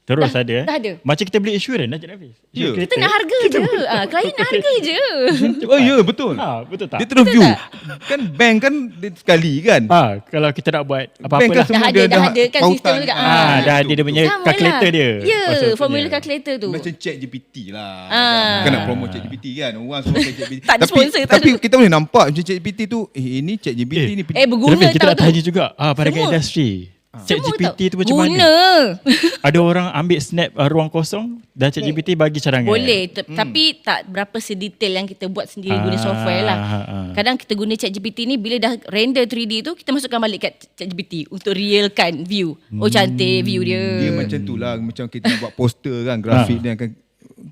Terus Dah ada. ada. Macam kita beli insurans Encik Nafis. Ya. Kita nak harga je. Klien nak harga je. Oh ya, betul. Betul tak? Dia terus view. Kan bank kan dia sekali kan. Kalau kita nak buat Bank apa-apa kan lah. semua Dah ada kan pautan. sistem tu kat. Dah ada dia punya Sama calculator lah. dia. Ya, Maksudnya. formula calculator tu. Macam chat GPT lah. Ah. Bukan nak promote chat GPT kan. Orang semua chat GPT. Tak ada sponsor, tak Tapi ada. kita boleh nampak macam chat GPT tu, ini chat GPT ni. Berguna Nafis, kita tau nak tu. tanya juga pada Semua. industri. Chat Semua GPT tu tau. macam Guna. mana? Ada orang ambil snap ruang kosong dan Chat GPT bagi cadangan. Boleh, tapi tak berapa sedetail yang kita buat sendiri guna software lah. Kadang kita guna ChatGPT ni bila dah render 3D tu, kita masukkan balik kat ChatGPT untuk realkan view. Oh cantik view dia. Dia macam tu lah. Macam kita nak buat poster kan, grafik dia akan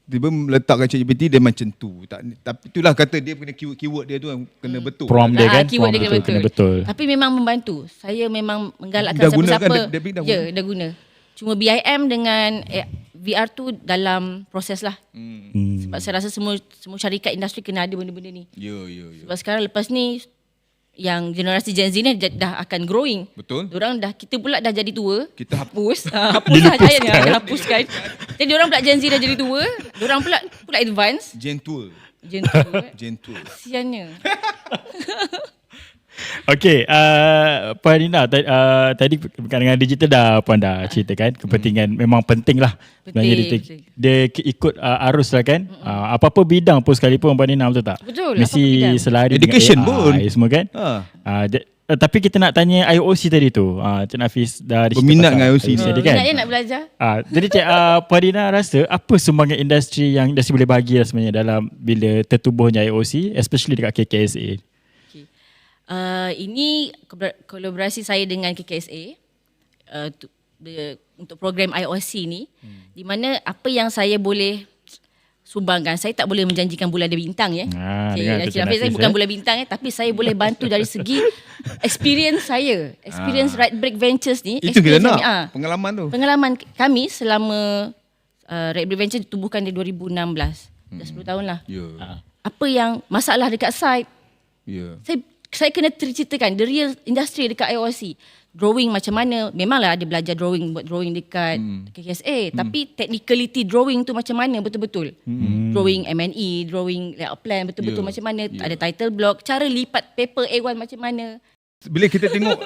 tiba letakkan ChatGPT dia macam tu. Tapi itulah kata dia punya keyword dia tu kena betul. Prompt dia kan. Keyword dia Prompt kena tu betul. betul. Tapi memang membantu. Saya memang menggalakkan Dah guna kan? siapa-siapa. Dah Ya, guna? dah guna. Cuma BIM dengan VR tu dalam proses lah. Sebab saya rasa semua syarikat industri kena ada benda-benda ni. Ya. Sebab sekarang lepas ni yang generasi Gen Z ni dah akan growing. Betul. Kita pula dah jadi tua. Kita hapus lah ayatnya, dia hapuskan. Jadi diorang pula Gen Z dah jadi tua, diorang pula advance. Gen tua. Gen tua. Gen tua. Kesiannya. Okey, Puan Nina, tadi berkaitan dengan digital Puan dah ceritakan kepentingan memang penting lah. Sebenarnya dia ikut arus lah kan. Apa-apa bidang pun sekalipun Puan Nina, betul tak? Betul, Mesti apa-apa bidang. selari Education dengan pun. AI semua kan. Tapi kita nak tanya IOC tadi tu. Cik Nafis dah berminat dengan IOC tadi Minat kan. dia nak belajar. Jadi Cik Puan Nina rasa apa sumbangan industri yang industri boleh bagi lah sebenarnya dalam bila tertubuhnya IOC, especially dekat KKSA? Ini kolaborasi saya dengan KKSA untuk program IOC ni, di mana apa yang saya boleh sumbangkan, saya tak boleh menjanjikan bulan dia bintang ya. Dengan Cik Nafis, saya bukan bulan bintang tapi saya boleh bantu dari segi experience saya. Experience Right Break Ventures ni. Itu kita nak. Pengalaman tu. Pengalaman kami selama Right Break Ventures ditubuhkan di 2016. Dah 10 tahun lah. Apa yang masalah dekat site, saya kena ceritakan the real industry dekat IOC. Drawing macam mana, memanglah ada belajar buat drawing dekat KKSA, tapi technicality drawing tu macam mana betul-betul. Drawing M&E, drawing layout plan betul-betul macam mana, ada title block, cara lipat paper A1 macam mana. Bila kita tengok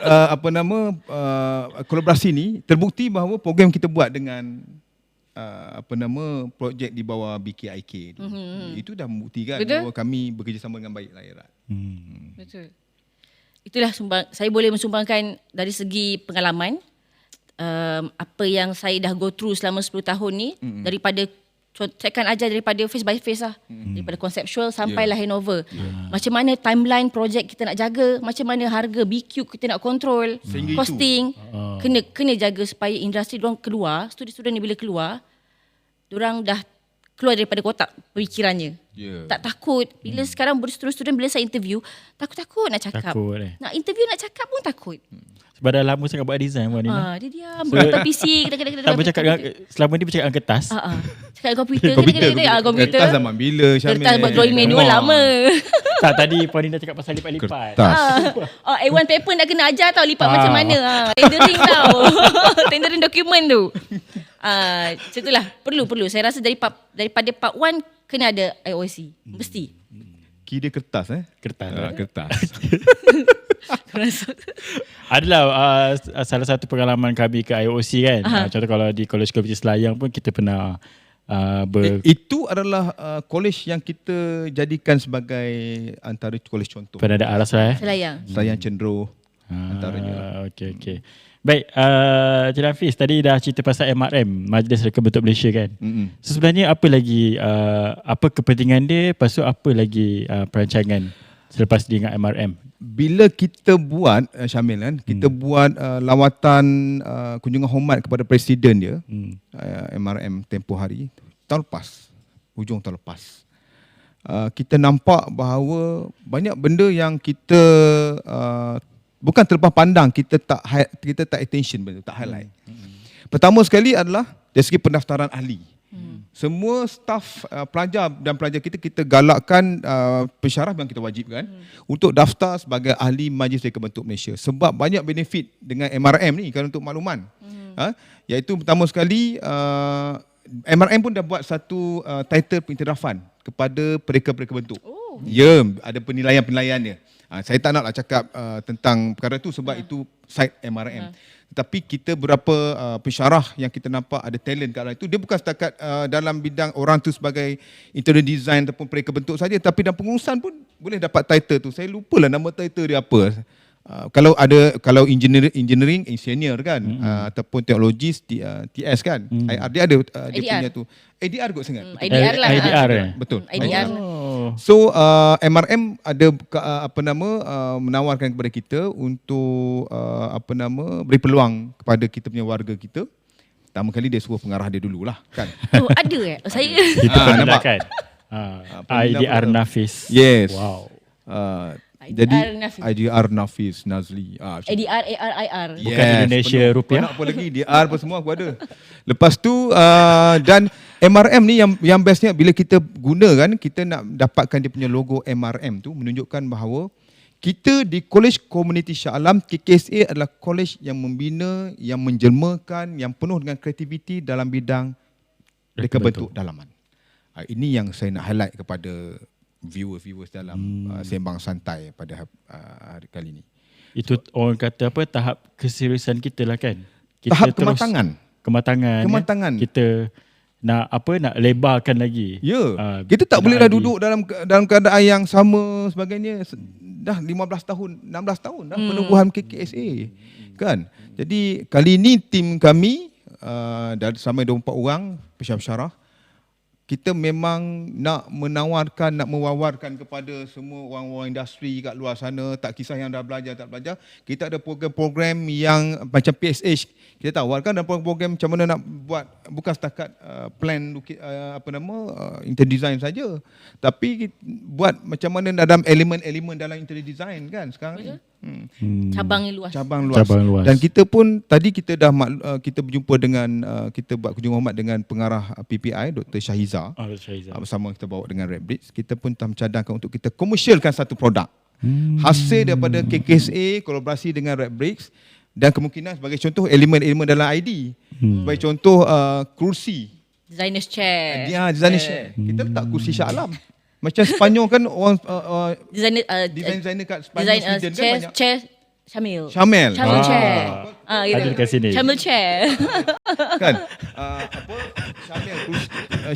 kolaborasi ni, terbukti bahawa program kita buat dengan projek di bawah BKIK tu. Itu dah membuktikan bahawa kami bekerjasama dengan baik lah erat. Betul. Itulah saya boleh mensumbangkan dari segi pengalaman, apa yang saya dah go through selama 10 tahun ni, daripada saya akan ajar daripada face by face lah, daripada conceptual sampailah handover. Macam mana timeline projek kita nak jaga, macam mana harga BQ kita nak control, costing, kena jaga supaya industri diorang keluar, studi-studi ni bila keluar, diorang dah keluar daripada kotak pemikirannya. Tak takut. Bila sekarang student bila saya interview, takut-takut nak cakap. Nak interview nak cakap pun takut. Sebab dah lama sangat buat design Puan Nina. Dia diam, bukan PC. Tak bercakap selama ni bercakap dengan kertas. Cakap dengan komputer. Komputer. Kertas zaman bila Syamil? Kertas buat drawing manual lama. Tak, tadi Puan Nina cakap pasal lipat-lipat. A1 paper nak kena ajar tau lipat macam mana. Tendering tau. Tendering dokumen tu. Macam itulah. Perlu. Saya rasa daripada part 1 kena ada IOC. Mesti. Kira kertas Kertas. Kertas. Adalah salah satu pengalaman kami ke IOC kan. Contoh kalau di College Computer Selayang pun kita pernah itu adalah college yang kita jadikan sebagai antara college contoh. pernah ada aras lah Selayang. Selayang Cendro. Antaranya. Okey. Baik, Cik Hafiz tadi dah cerita pasal MRM, Majlis Reka Bentuk Malaysia kan. So sebenarnya apa lagi apa kepentingan dia, lepas tu apa lagi perancangan selepas dia dengan MRM? Bila kita buat Syamil kan, kita buat lawatan kunjungan hormat kepada presiden dia, MRM tempoh hari tahun lepas, hujung tahun lepas. Kita nampak bahawa banyak benda yang kita bukan terlepas pandang, kita tak attention benda, tak highlight. Pertama sekali adalah dari segi pendaftaran ahli. Semua staf pelajar dan pelajar kita galakkan pensyarah yang kita wajibkan untuk daftar sebagai ahli Majlis Reka Bentuk Malaysia, sebab banyak benefit dengan MRM ni. Kalau untuk makluman, iaitu pertama sekali MRM pun dah buat satu title pengiktirafan kepada pereka-pereka bentuk. Ya, ada penilaian-penilaiannya. Saya tak naklah cakap tentang perkara itu sebab itu side MRM. Tetapi kita berapa pensyarah yang kita nampak ada talent kat dalam itu, dia bukan setakat dalam bidang orang tu sebagai interior design ataupun pereka bentuk saja, tapi dalam pengurusan pun boleh dapat title tu. Saya lupalah nama title dia apa. Kalau engineering senior kan, ataupun teknologis TS kan, IR dia ada dia punya tu. ADR kot sangat. IDR lah. IDR betul. IDR. So MRM ada menawarkan kepada kita untuk beri peluang kepada kita punya warga kita. Pertama kali dia suruh pengarah dia dululah kan. Oh, ada saya. Itu pernah nampak? kan? IDR Nafis. Yes. Wow. Jadi Nafis. IDR Nafis Nazli. ADR ARIR. Bukan Indonesia rupiah. Nak apa lagi, DR apa semua aku ada. Lepas tu dan MRM ni yang bestnya bila kita guna kan, kita nak dapatkan dia punya logo MRM tu menunjukkan bahawa kita di College Community Shah Alam KKSA adalah college yang membina, yang menjelmakan, yang penuh dengan kreativiti dalam bidang reka bentuk dalaman. Ini yang saya nak highlight kepada viewers dalam sembang santai pada hari kali ini. Itu orang kata apa, tahap keseriusan kita lah kan. Kita Tahap terus kematangan. Kita nak lebarkan lagi. Ya. Kita tak bolehlah duduk dalam keadaan yang sama sebagainya. Dah 15 tahun, 16 tahun dah penubuhan KKSA. Kan? Jadi kali ini tim kami sampai 24 orang pensyarah. Kita memang nak menawarkan, nak mewawarkan kepada semua orang-orang industri kat luar sana, tak kisah yang dah belajar, tak belajar. Kita ada program-program yang macam PSH, kita tawarkan, dan program-program macam mana nak buat, bukan setakat plan interior design saja, tapi buat macam mana dalam elemen-elemen dalam interior design kan sekarang ni. Cabang luas. Cabang luas. Dan kita pun tadi kita dah kita berjumpa dengan kita buat kunjungan hormat dengan pengarah PPI Dr. Syahiza. Bersama kita bawa dengan Red Bricks. Kita pun telah mencadangkan untuk kita komersialkan satu produk. Hasil daripada KKSA kolaborasi dengan Red Bricks, dan kemungkinan sebagai contoh elemen-elemen dalam ID. Sebagai contoh kursi. Designer's chair. Dia designer's chair. Kita letak kursi Shah Alam. Macam Sepanyol kan orang designer kat Sepanyol Sweden kan banyak. Chair Syamil. Chamel. Chamel chair. Ada dekat sini. Chamel chair. Kan? Chamel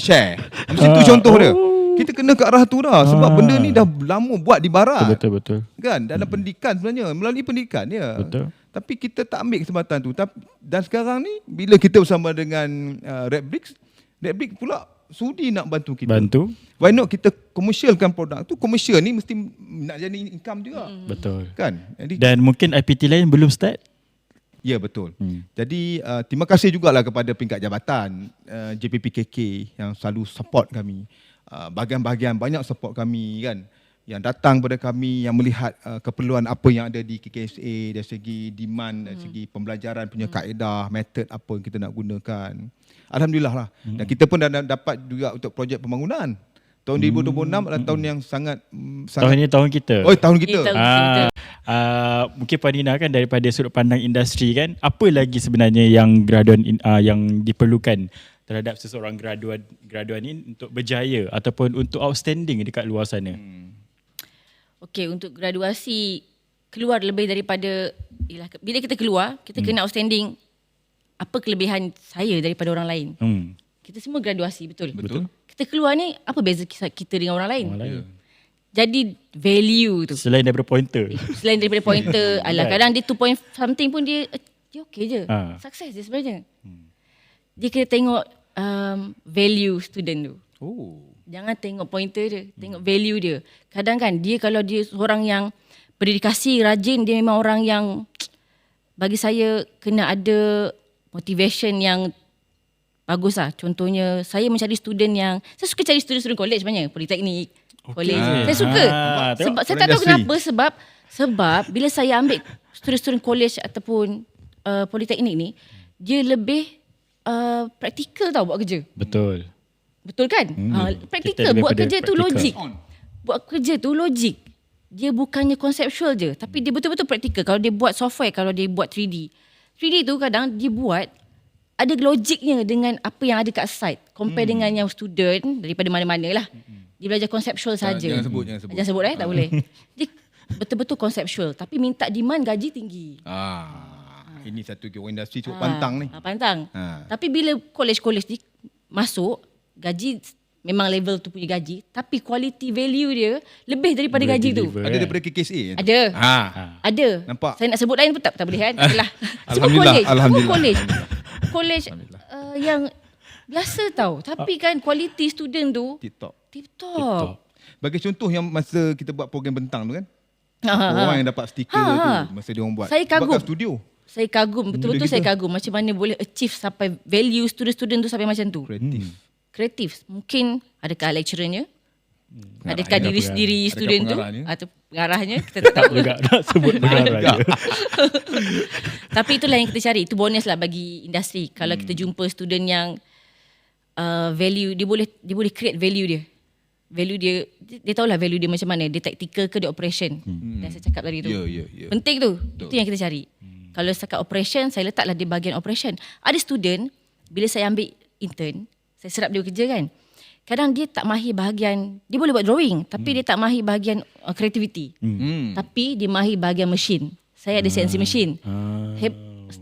share. Mesti tu contoh dia. Kita kena ke arah tu dah, sebab benda ni dah lama buat di barat. Betul. Kan? Dalam pendidikan sebenarnya, melalui pendidikan ya. Betul. Tapi kita tak ambil kesempatan tu. Dan sekarang ni bila kita bersama dengan Red Bricks pula sudi nak bantu kita. Why not kita komersialkan produk tu? Komersial ni mesti nak jadi income juga. Betul. Kan? Jadi, dan mungkin IPT lain belum start? Ya, betul. Jadi terima kasih jugalah kepada peringkat jabatan JPPKK yang selalu support kami. Bahagian-bahagian banyak support kami kan, yang datang kepada kami, yang melihat keperluan apa yang ada di KKSA dari segi demand, dari segi pembelajaran punya kaedah, method apa yang kita nak gunakan. Alhamdulillah lah. Dan kita pun dah dapat juga untuk projek pembangunan. Tahun 2026 adalah tahun yang sangat tahun ini tahun kita. Oh, tahun kita. Mungkin Puan Nina kan, daripada sudut pandang industri kan, apa lagi sebenarnya yang graduan yang diperlukan terhadap seseorang graduan ini untuk berjaya ataupun untuk outstanding dekat luar sana? Okey, untuk graduasi keluar lebih daripada bila kita keluar, kita kena outstanding. Apa kelebihan saya daripada orang lain? Kita semua graduasi, betul? Betul. Kita keluar ni, apa beza kita dengan orang lain? jadi value tu. Selain daripada pointer. Selain daripada pointer, alah Right. kadang dia 2 point something pun dia okey je. Ha. Sukses je sebenarnya. Dia kena tengok value student tu. Oh. Jangan tengok pointer dia, tengok value dia. Kadang kan dia kalau dia seorang yang berdedikasi, rajin, dia memang orang yang bagi saya kena ada motivation yang bagus lah. Contohnya saya mencari student yang, saya suka cari student-student college sebenarnya, politeknik, college. Saya suka. Sebab saya tak tahu kenapa, sebab bila saya ambil student-student college ataupun politeknik ni, dia lebih praktikal tau buat kerja. Betul. Betul kan? Praktikal. Kita Buat daripada kerja tu praktikal. logik. Buat kerja tu logik. Dia bukannya konseptual je. Tapi dia betul-betul praktikal. Kalau dia buat software, kalau dia buat 3D. 3D tu kadang dia buat ada logiknya dengan apa yang ada kat site. Compare dengan yang student daripada mana-mana lah. Dia belajar konseptual saja. Jangan sebut. Jangan sebut tak boleh. Dia betul-betul konseptual. Tapi minta demand gaji tinggi. Ini satu orang industri cukup pantang ni. Pantang. Ha. Tapi bila college ni masuk, gaji memang level tu punya gaji, tapi quality value dia lebih daripada Boleh gaji tu. deliver. Ada daripada KKSA? Ada. Ada. Nampak? Saya nak sebut lain pun tak boleh kan? Adalah. Alhamdulillah. College yang biasa tau. Tapi kan quality student tu tip-top. Bagi contoh yang masa kita buat program bentang tu kan. Ha. Orang yang dapat stiker tu masa dia orang buat. Saya kagum. Buat kat studio. Saya kagum, betul-betul saya kagum macam mana boleh achieve sampai value student-student tu sampai macam tu. Kreatif. Mungkin adakah lecturernya? Adakah diri sendiri Adakah student tu? pengarahnya? Atau pengarahnya? Kita tak tahu. Juga nak sebut pengarah je. Tapi itulah yang kita cari. Itu bonus lah bagi industri. Kalau kita jumpa student yang value, dia boleh create value dia. Value dia tahulah value dia macam mana. Dia tactical ke dia operation. Dan saya cakap tadi tu. Ya. Penting tu. Itu yang kita cari. Kalau setakat operation, saya letaklah di bahagian operation. Ada student, bila saya ambil intern, saya serap dia kerja kan. Kadang dia tak mahir bahagian, dia boleh buat drawing, tapi dia tak mahir bahagian creativity. Tapi dia mahir bahagian mesin. Saya ada CNC machine.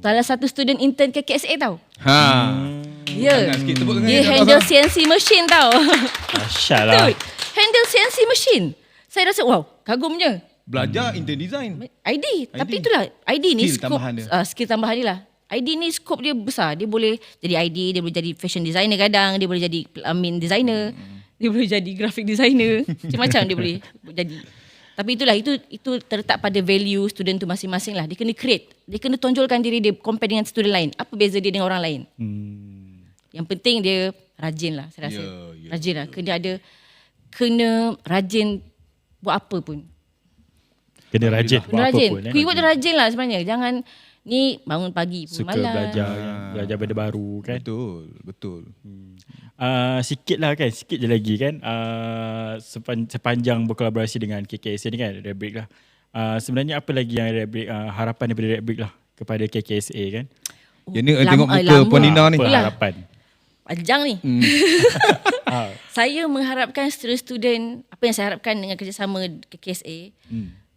Salah satu student intern ke KSA tau. Ya. Dia handle CNC machine tau. Dahsyat lah. Betul. Handle CNC machine. Saya rasa wow, kagumnya. Belajar interior design. ID. Tapi itulah ID ni Skill scope tambahan dia. skill tambahan dia lah. ID ni scope dia besar. Dia boleh jadi ID, dia boleh jadi fashion designer kadang, dia boleh jadi pelamin designer, dia boleh jadi graphic designer, macam-macam dia boleh jadi. Tapi itulah itu terletak pada value student tu masing-masing lah. Dia kena create, dia kena tonjolkan diri dia compare dengan student lain. Apa beza dia dengan orang lain? Yang penting dia rajin lah saya rasa. Rajin lah. Kena rajin buat apa pun. Kena rajin buat apa pun. Keyword dia rajin lah sebenarnya. Jangan ni bangun pagi pun Suka malas. belajar benda baru kan. Betul. Sikit lah kan, sikit je lagi kan. Sepanjang berkolaborasi dengan KKSA ni kan, Redbrick lah. Sebenarnya apa lagi yang Redbrick, harapan daripada Redbrick lah kepada KKSA kan? Yang ni tengok muka Puan Nina ni. Apa harapan? Panjang ni. Saya mengharapkan student-student, apa yang saya harapkan dengan kerjasama KKSA,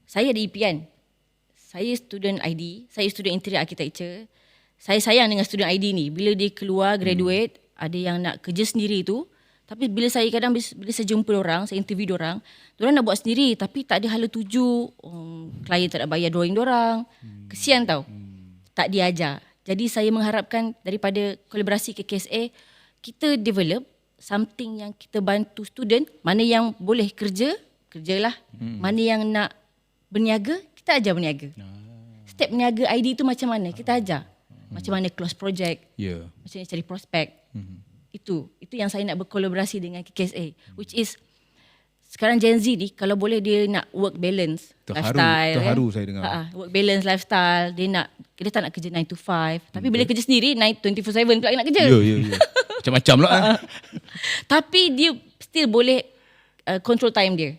saya ada impian. Saya student ID, saya student interior architecture. Saya sayang dengan student ID ni. Bila dia keluar, graduate, ada yang nak kerja sendiri tu. Tapi bila saya saya jumpa orang, saya interview orang nak buat sendiri tapi tak ada hala tuju. Klien tak nak bayar drawing dorang. Kesian tau. Tak diajar. Jadi saya mengharapkan daripada kolaborasi KKSA, kita develop something yang kita bantu student. Mana yang boleh kerjalah. Mana yang nak berniaga, kita ajar berniaga. Step berniaga ID tu macam mana, kita ajar. Macam mana close project, macam mana cari prospek. Itu yang saya nak berkolaborasi dengan KKSA. Which is, sekarang Gen Z ni, kalau boleh dia nak work balance, lifestyle. Terharu saya dengar. Work balance, lifestyle. Dia tak nak kerja 9 to 5. Tapi bila kerja sendiri, 24/7 pula nak kerja. Ya. Macam-macam lah. Tapi dia still boleh control time dia.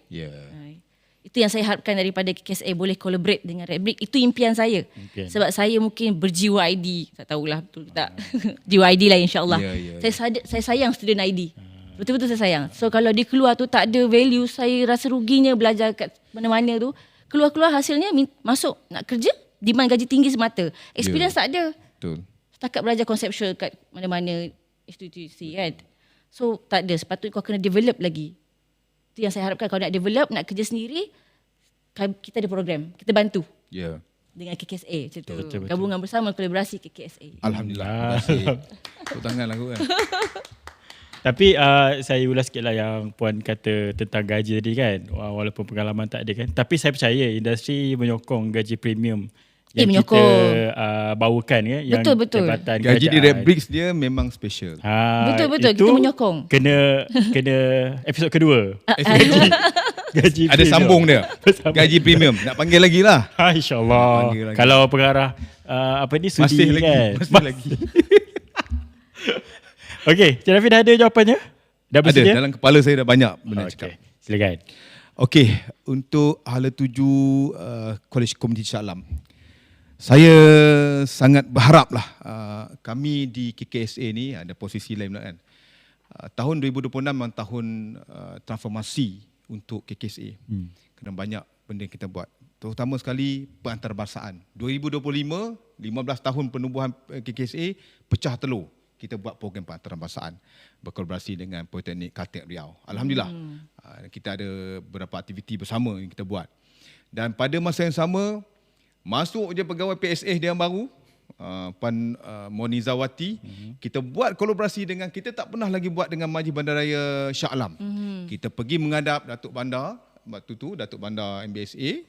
Itu yang saya harapkan daripada KKSA, boleh collaborate dengan Redbrick. Itu impian saya. Sebab saya mungkin berjiwa ID. Tak tahulah betul tak. Jiwa ID lah insyaAllah. Saya sayang student ID. Betul-betul saya sayang. So kalau dia keluar tu tak ada value, saya rasa ruginya belajar kat mana-mana tu. Keluar-keluar hasilnya masuk nak kerja, demand gaji tinggi semata. Experience tak ada. Betul. Setakat belajar konseptual kat mana-mana institusi kan. So tak ada. Sepatutnya kau kena develop lagi. Itu yang saya harapkan. Kalau nak develop, nak kerja sendiri, kita ada program, kita bantu dengan KKSA macam tu. Betul. Gabungan bersama, kolaborasi KKSA. Alhamdulillah. Terima kasih. Tepuk tangan lah aku kan. Tapi saya ulas sikit lah yang Puan kata tentang gaji tadi kan. Walaupun pengalaman tak ada kan. Tapi saya percaya industri menyokong gaji premium yang kita bawakan ya. Betul. Jabatan Gaji di kerajaan. Redbricks dia memang special. Betul, itu kita menyokong. Kena episod kedua. Gaji Ada premium. sambung dia. Bersambung. Gaji premium. Nak panggil lagi lah. InsyaAllah. Panggil lagi. Kalau pengarah sudi Masih lagi. kan. Masih lagi. Okey, Cik Rafi dah ada jawapannya? Dah Ada. bersedia? Dalam kepala saya dah banyak benda Okey, cakap. silakan. Okey, untuk hala tuju Kolej Komuniti Shah Alam. Saya sangat berharaplah kami di KKSA ni ada posisi lain pula kan. Tahun 2026 memang tahun transformasi untuk KKSA. Kena banyak benda yang kita buat. Terutama sekali pengantarabangsaaan. 2025, 15 tahun penubuhan KKSA, pecah telur. Kita buat program pengantarabangsaaan berkolaborasi dengan Politeknik Kalteng Riau. Alhamdulillah. Kita ada beberapa aktiviti bersama yang kita buat. Dan pada masa yang sama, masuk je pegawai PSA dia yang baru, Puan Monizawati, kita buat kolaborasi dengan, kita tak pernah lagi buat dengan Majlis Bandaraya Shah Alam. Kita pergi menghadap Datuk Bandar, waktu tu Datuk Bandar MBSA,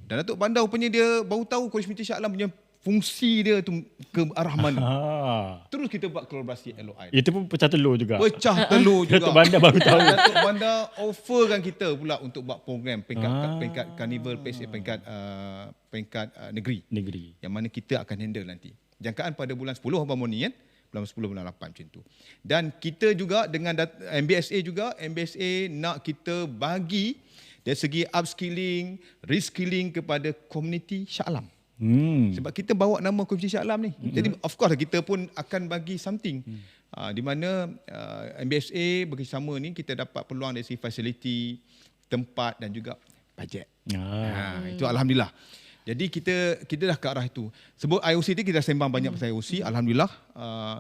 dan Datuk Bandar rupanya dia baru tahu Kolej Komuniti Shah Alam punya fungsi dia tu ke arah mana. Terus kita buat kolaborasi LOI. Itu pun pecah telur juga. Pecah telur juga. Datuk Bandar baru tahu. Datuk Bandar offerkan kita pula untuk buat program peringkat Carnival PSA peringkat negeri. Yang mana kita akan handle nanti. Jangkaan pada bulan 10 Abang Moni kan. Bulan 10 bulan 8 macam tu. Dan kita juga dengan MBSA nak kita bagi dari segi upskilling, reskilling kepada komuniti Shah Alam. Sebab kita bawa nama Komuniti Shah Alam ni. Jadi of course kita pun akan bagi something. Di mana MBSA bekerjasama ni kita dapat peluang dari segi fasiliti, tempat dan juga bajet. Itu Alhamdulillah. Jadi kita dah ke arah itu. Sebut IOC ni kita dah sembang banyak pasal IOC. Alhamdulillah.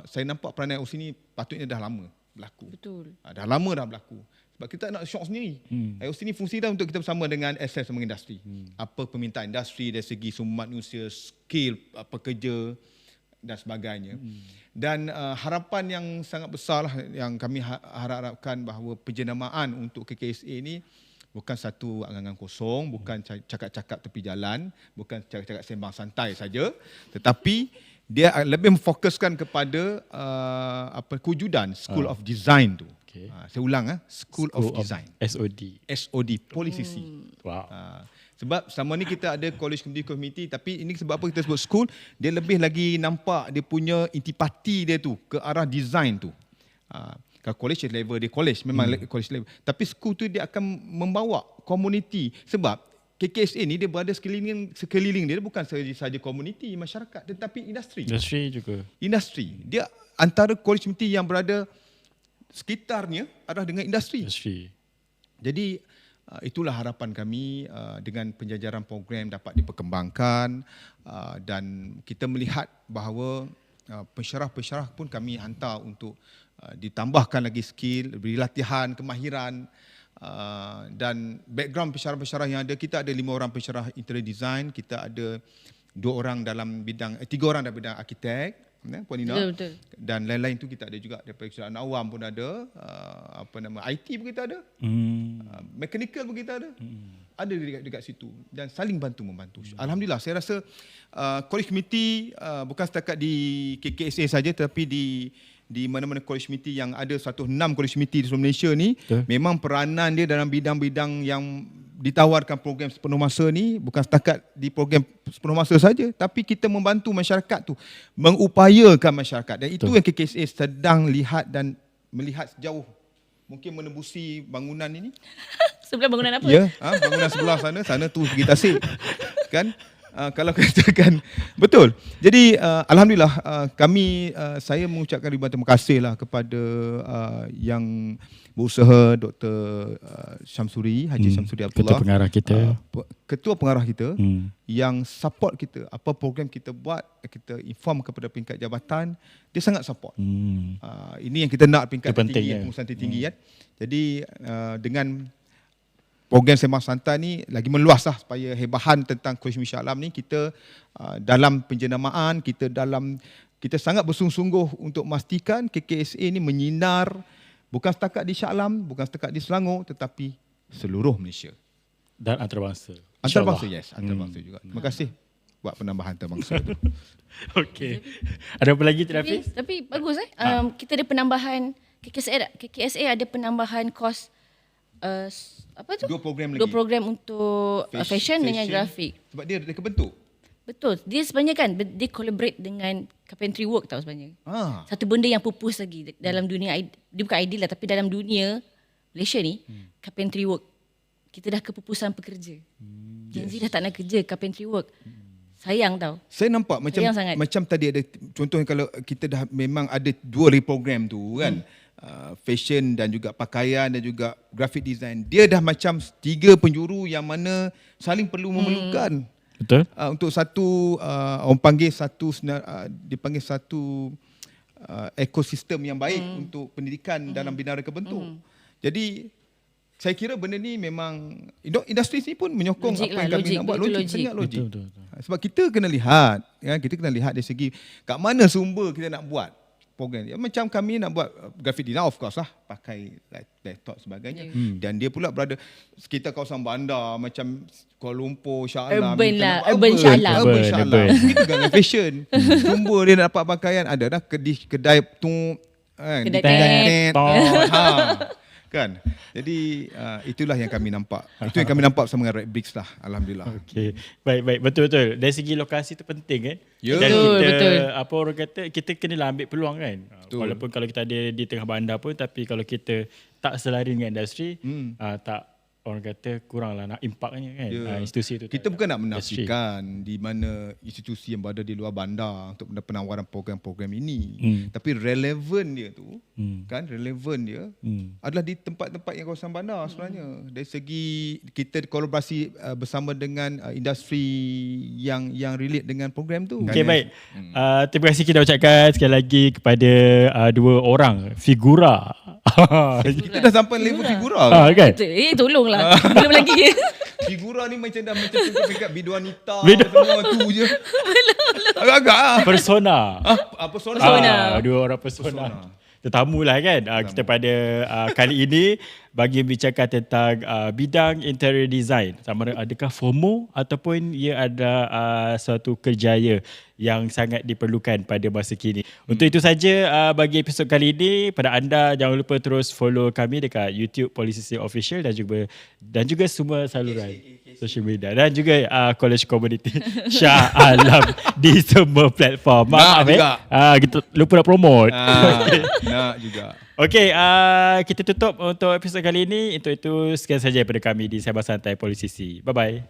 Saya nampak peranan IOC ni patutnya dah lama berlaku. Betul. Dah lama dah berlaku. Sebab kita nak shock sendiri. IOC ni fungsi dah untuk kita bersama dengan SS sama industri. Apa permintaan industri dari segi sumber manusia, skill pekerja dan sebagainya. Dan harapan yang sangat besar lah yang kami harapkan bahawa penjenamaan untuk KKSA ni bukan satu angan-angan kosong, bukan cakap-cakap tepi jalan, bukan cakap-cakap sembang santai saja, tetapi dia lebih memfokuskan kepada kewujudan School of Design tu. Okay. Saya ulang School of Design. SOD Policy C. Wow. Sebab sama ni kita ada college community, tapi ini sebab apa kita sebut school, dia lebih lagi nampak dia punya intipati dia tu ke arah design tu. Kalau college level dia college, memang college level. Tapi school tu dia akan membawa community. Sebab KKSA ni dia berada sekeliling dia bukan saja komuniti masyarakat, tetapi industri. Industri juga. Industri. Dia antara college community yang berada sekitarnya adalah dengan industri. Jadi itulah harapan kami dengan penjajaran program dapat diperkembangkan dan kita melihat bahawa pensyarah-pensyarah pun kami hantar untuk ditambahkan lagi skill, beri latihan, kemahiran dan background pensyarah-pensyarah yang ada. Kita ada 5 orang pensyarah interior design, kita ada 3 orang dalam bidang arkitek, Puan Nina. Betul. Dan lain-lain tu kita ada juga daripada kesalahan awam pun ada, IT pun kita ada, mechanical pun kita ada. Ada dekat situ dan saling bantu-membantu. Alhamdulillah, saya rasa college committee bukan setakat di KKSA saja, tetapi di mana-mana college committee yang ada 106 college committee di seluruh Malaysia ni, memang peranan dia dalam bidang-bidang yang ditawarkan program sepenuh masa ni bukan setakat di program sepenuh masa saja, tapi kita membantu masyarakat tu, mengupayakan masyarakat. Dan itu yang KKSA sedang lihat dan melihat sejauh mungkin menembusi bangunan ini. Sebelah bangunan apa? Ya, bangunan sebelah sana tu pergi tasik. Kan? Kalau katakan betul. Jadi alhamdulillah saya mengucapkan ribuan terima kasih lah kepada yang berusaha Dr. Syamsuri, Haji Syamsuri Abdullah, ketua pengarah kita, ketua pengarah kita yang support kita. Apa program kita buat, kita inform kepada peringkat jabatan, dia sangat support. Ini yang kita nak peringkat tinggi, pengurusan tertinggi kan. Jadi dengan program Sembang Santai ni lagi meluas lah supaya hebahan tentang Coach Misha Alam ni kita dalam penjenamaan, kita sangat bersungguh-sungguh untuk memastikan KKSA ni menyinar bukan setakat di Shah Alam, bukan setakat di Selangor tetapi seluruh Malaysia. Dan antarabangsa. Antarabangsa, yes. Antarabangsa juga. Terima kasih buat penambahan antarabangsa tu. Okey. Ada apa lagi Hafiz? Tapi bagus kita ada penambahan KKSA ada penambahan kos apa tu? Dua program untuk fashion dengan grafik. Sebab dia kebentuk. Betul. Dia sebenarnya kan dia collaborate dengan carpentry work tau sebenarnya. Satu benda yang pupus lagi dalam dunia, dia bukan ideal lah, tapi dalam dunia Malaysia ni carpentry work. Kita dah kepupusan pekerja. Gen Z dah tak nak kerja carpentry work. Sayang tau. Saya nampak macam tadi ada contohnya kalau kita dah memang ada dua reprogram tu kan. Fashion dan juga pakaian dan juga graphic design. Dia dah macam tiga penjuru yang mana saling perlu memerlukan. Betul. Untuk satu orang panggil dipanggil satu ekosistem yang baik untuk pendidikan dalam bidang reka bentuk. Jadi saya kira benda ni memang industri ni pun menyokong logik apa yang kami nak buat. Sangat logik. Betul. Sebab kita kena lihat, kita kena lihat dari segi kat mana sumber kita nak buat program. Macam kami nak buat graphic design, of course lah, pakai laptop sebagainya. Dan dia pula berada sekitar kawasan bandar macam Kuala Lumpur, Shah Alam. Urban Shah Alam. Begitu dengan fashion. Sumber dia nak dapat pakaian ada dah kedai tu. Kedai Kan. Jadi itulah yang kami nampak. Itu yang kami nampak bersama dengan Red Bricks lah. Alhamdulillah. Okey. Baik. Betul. Dari segi lokasi tu penting kan. Ya. Dan kita betul. apa orang kata, kita kenalah ambil peluang kan. Betul. Walaupun kalau kita ada di tengah bandar pun, tapi kalau kita tak selari dengan industri, tak orang kata kuranglah nak impaknya kan. Institusi tu. Kita bukan nak menafikan di mana institusi yang berada di luar bandar untuk penawaran program-program ini. Tapi relevan dia tu, kan, relevan dia adalah di tempat-tempat yang kawasan bandar sebenarnya. Dari segi kita kolaborasi bersama dengan industri yang relate dengan program tu. Okey, baik. Terima kasih kita ucapkan sekali lagi kepada dua orang figura. Kita dah sampai level figura kan? Tolonglah. Belum lagi. Figura ni macam contoh dekat Biduanita semua tu je. Agak-agak lah. Persona. Persona. Dua orang persona. Tetamu lah kan. Kita pada kali ini bagi bincangkan tentang bidang interior design. Sama ada adakah FOMO ataupun ia ada suatu kerjaya yang sangat diperlukan pada masa kini. Untuk itu saja bagi episod kali ini. Pada anda jangan lupa terus follow kami dekat YouTube Polisisi Official dan juga semua saluran social media dan juga College Community Shah Alam di semua platform. Maaf kita lupa nak promote. Nak juga. Okey, kita tutup untuk episod kali ini. Untuk itu sekian saja daripada kami di Sembang Santai Polisisi. Bye-bye.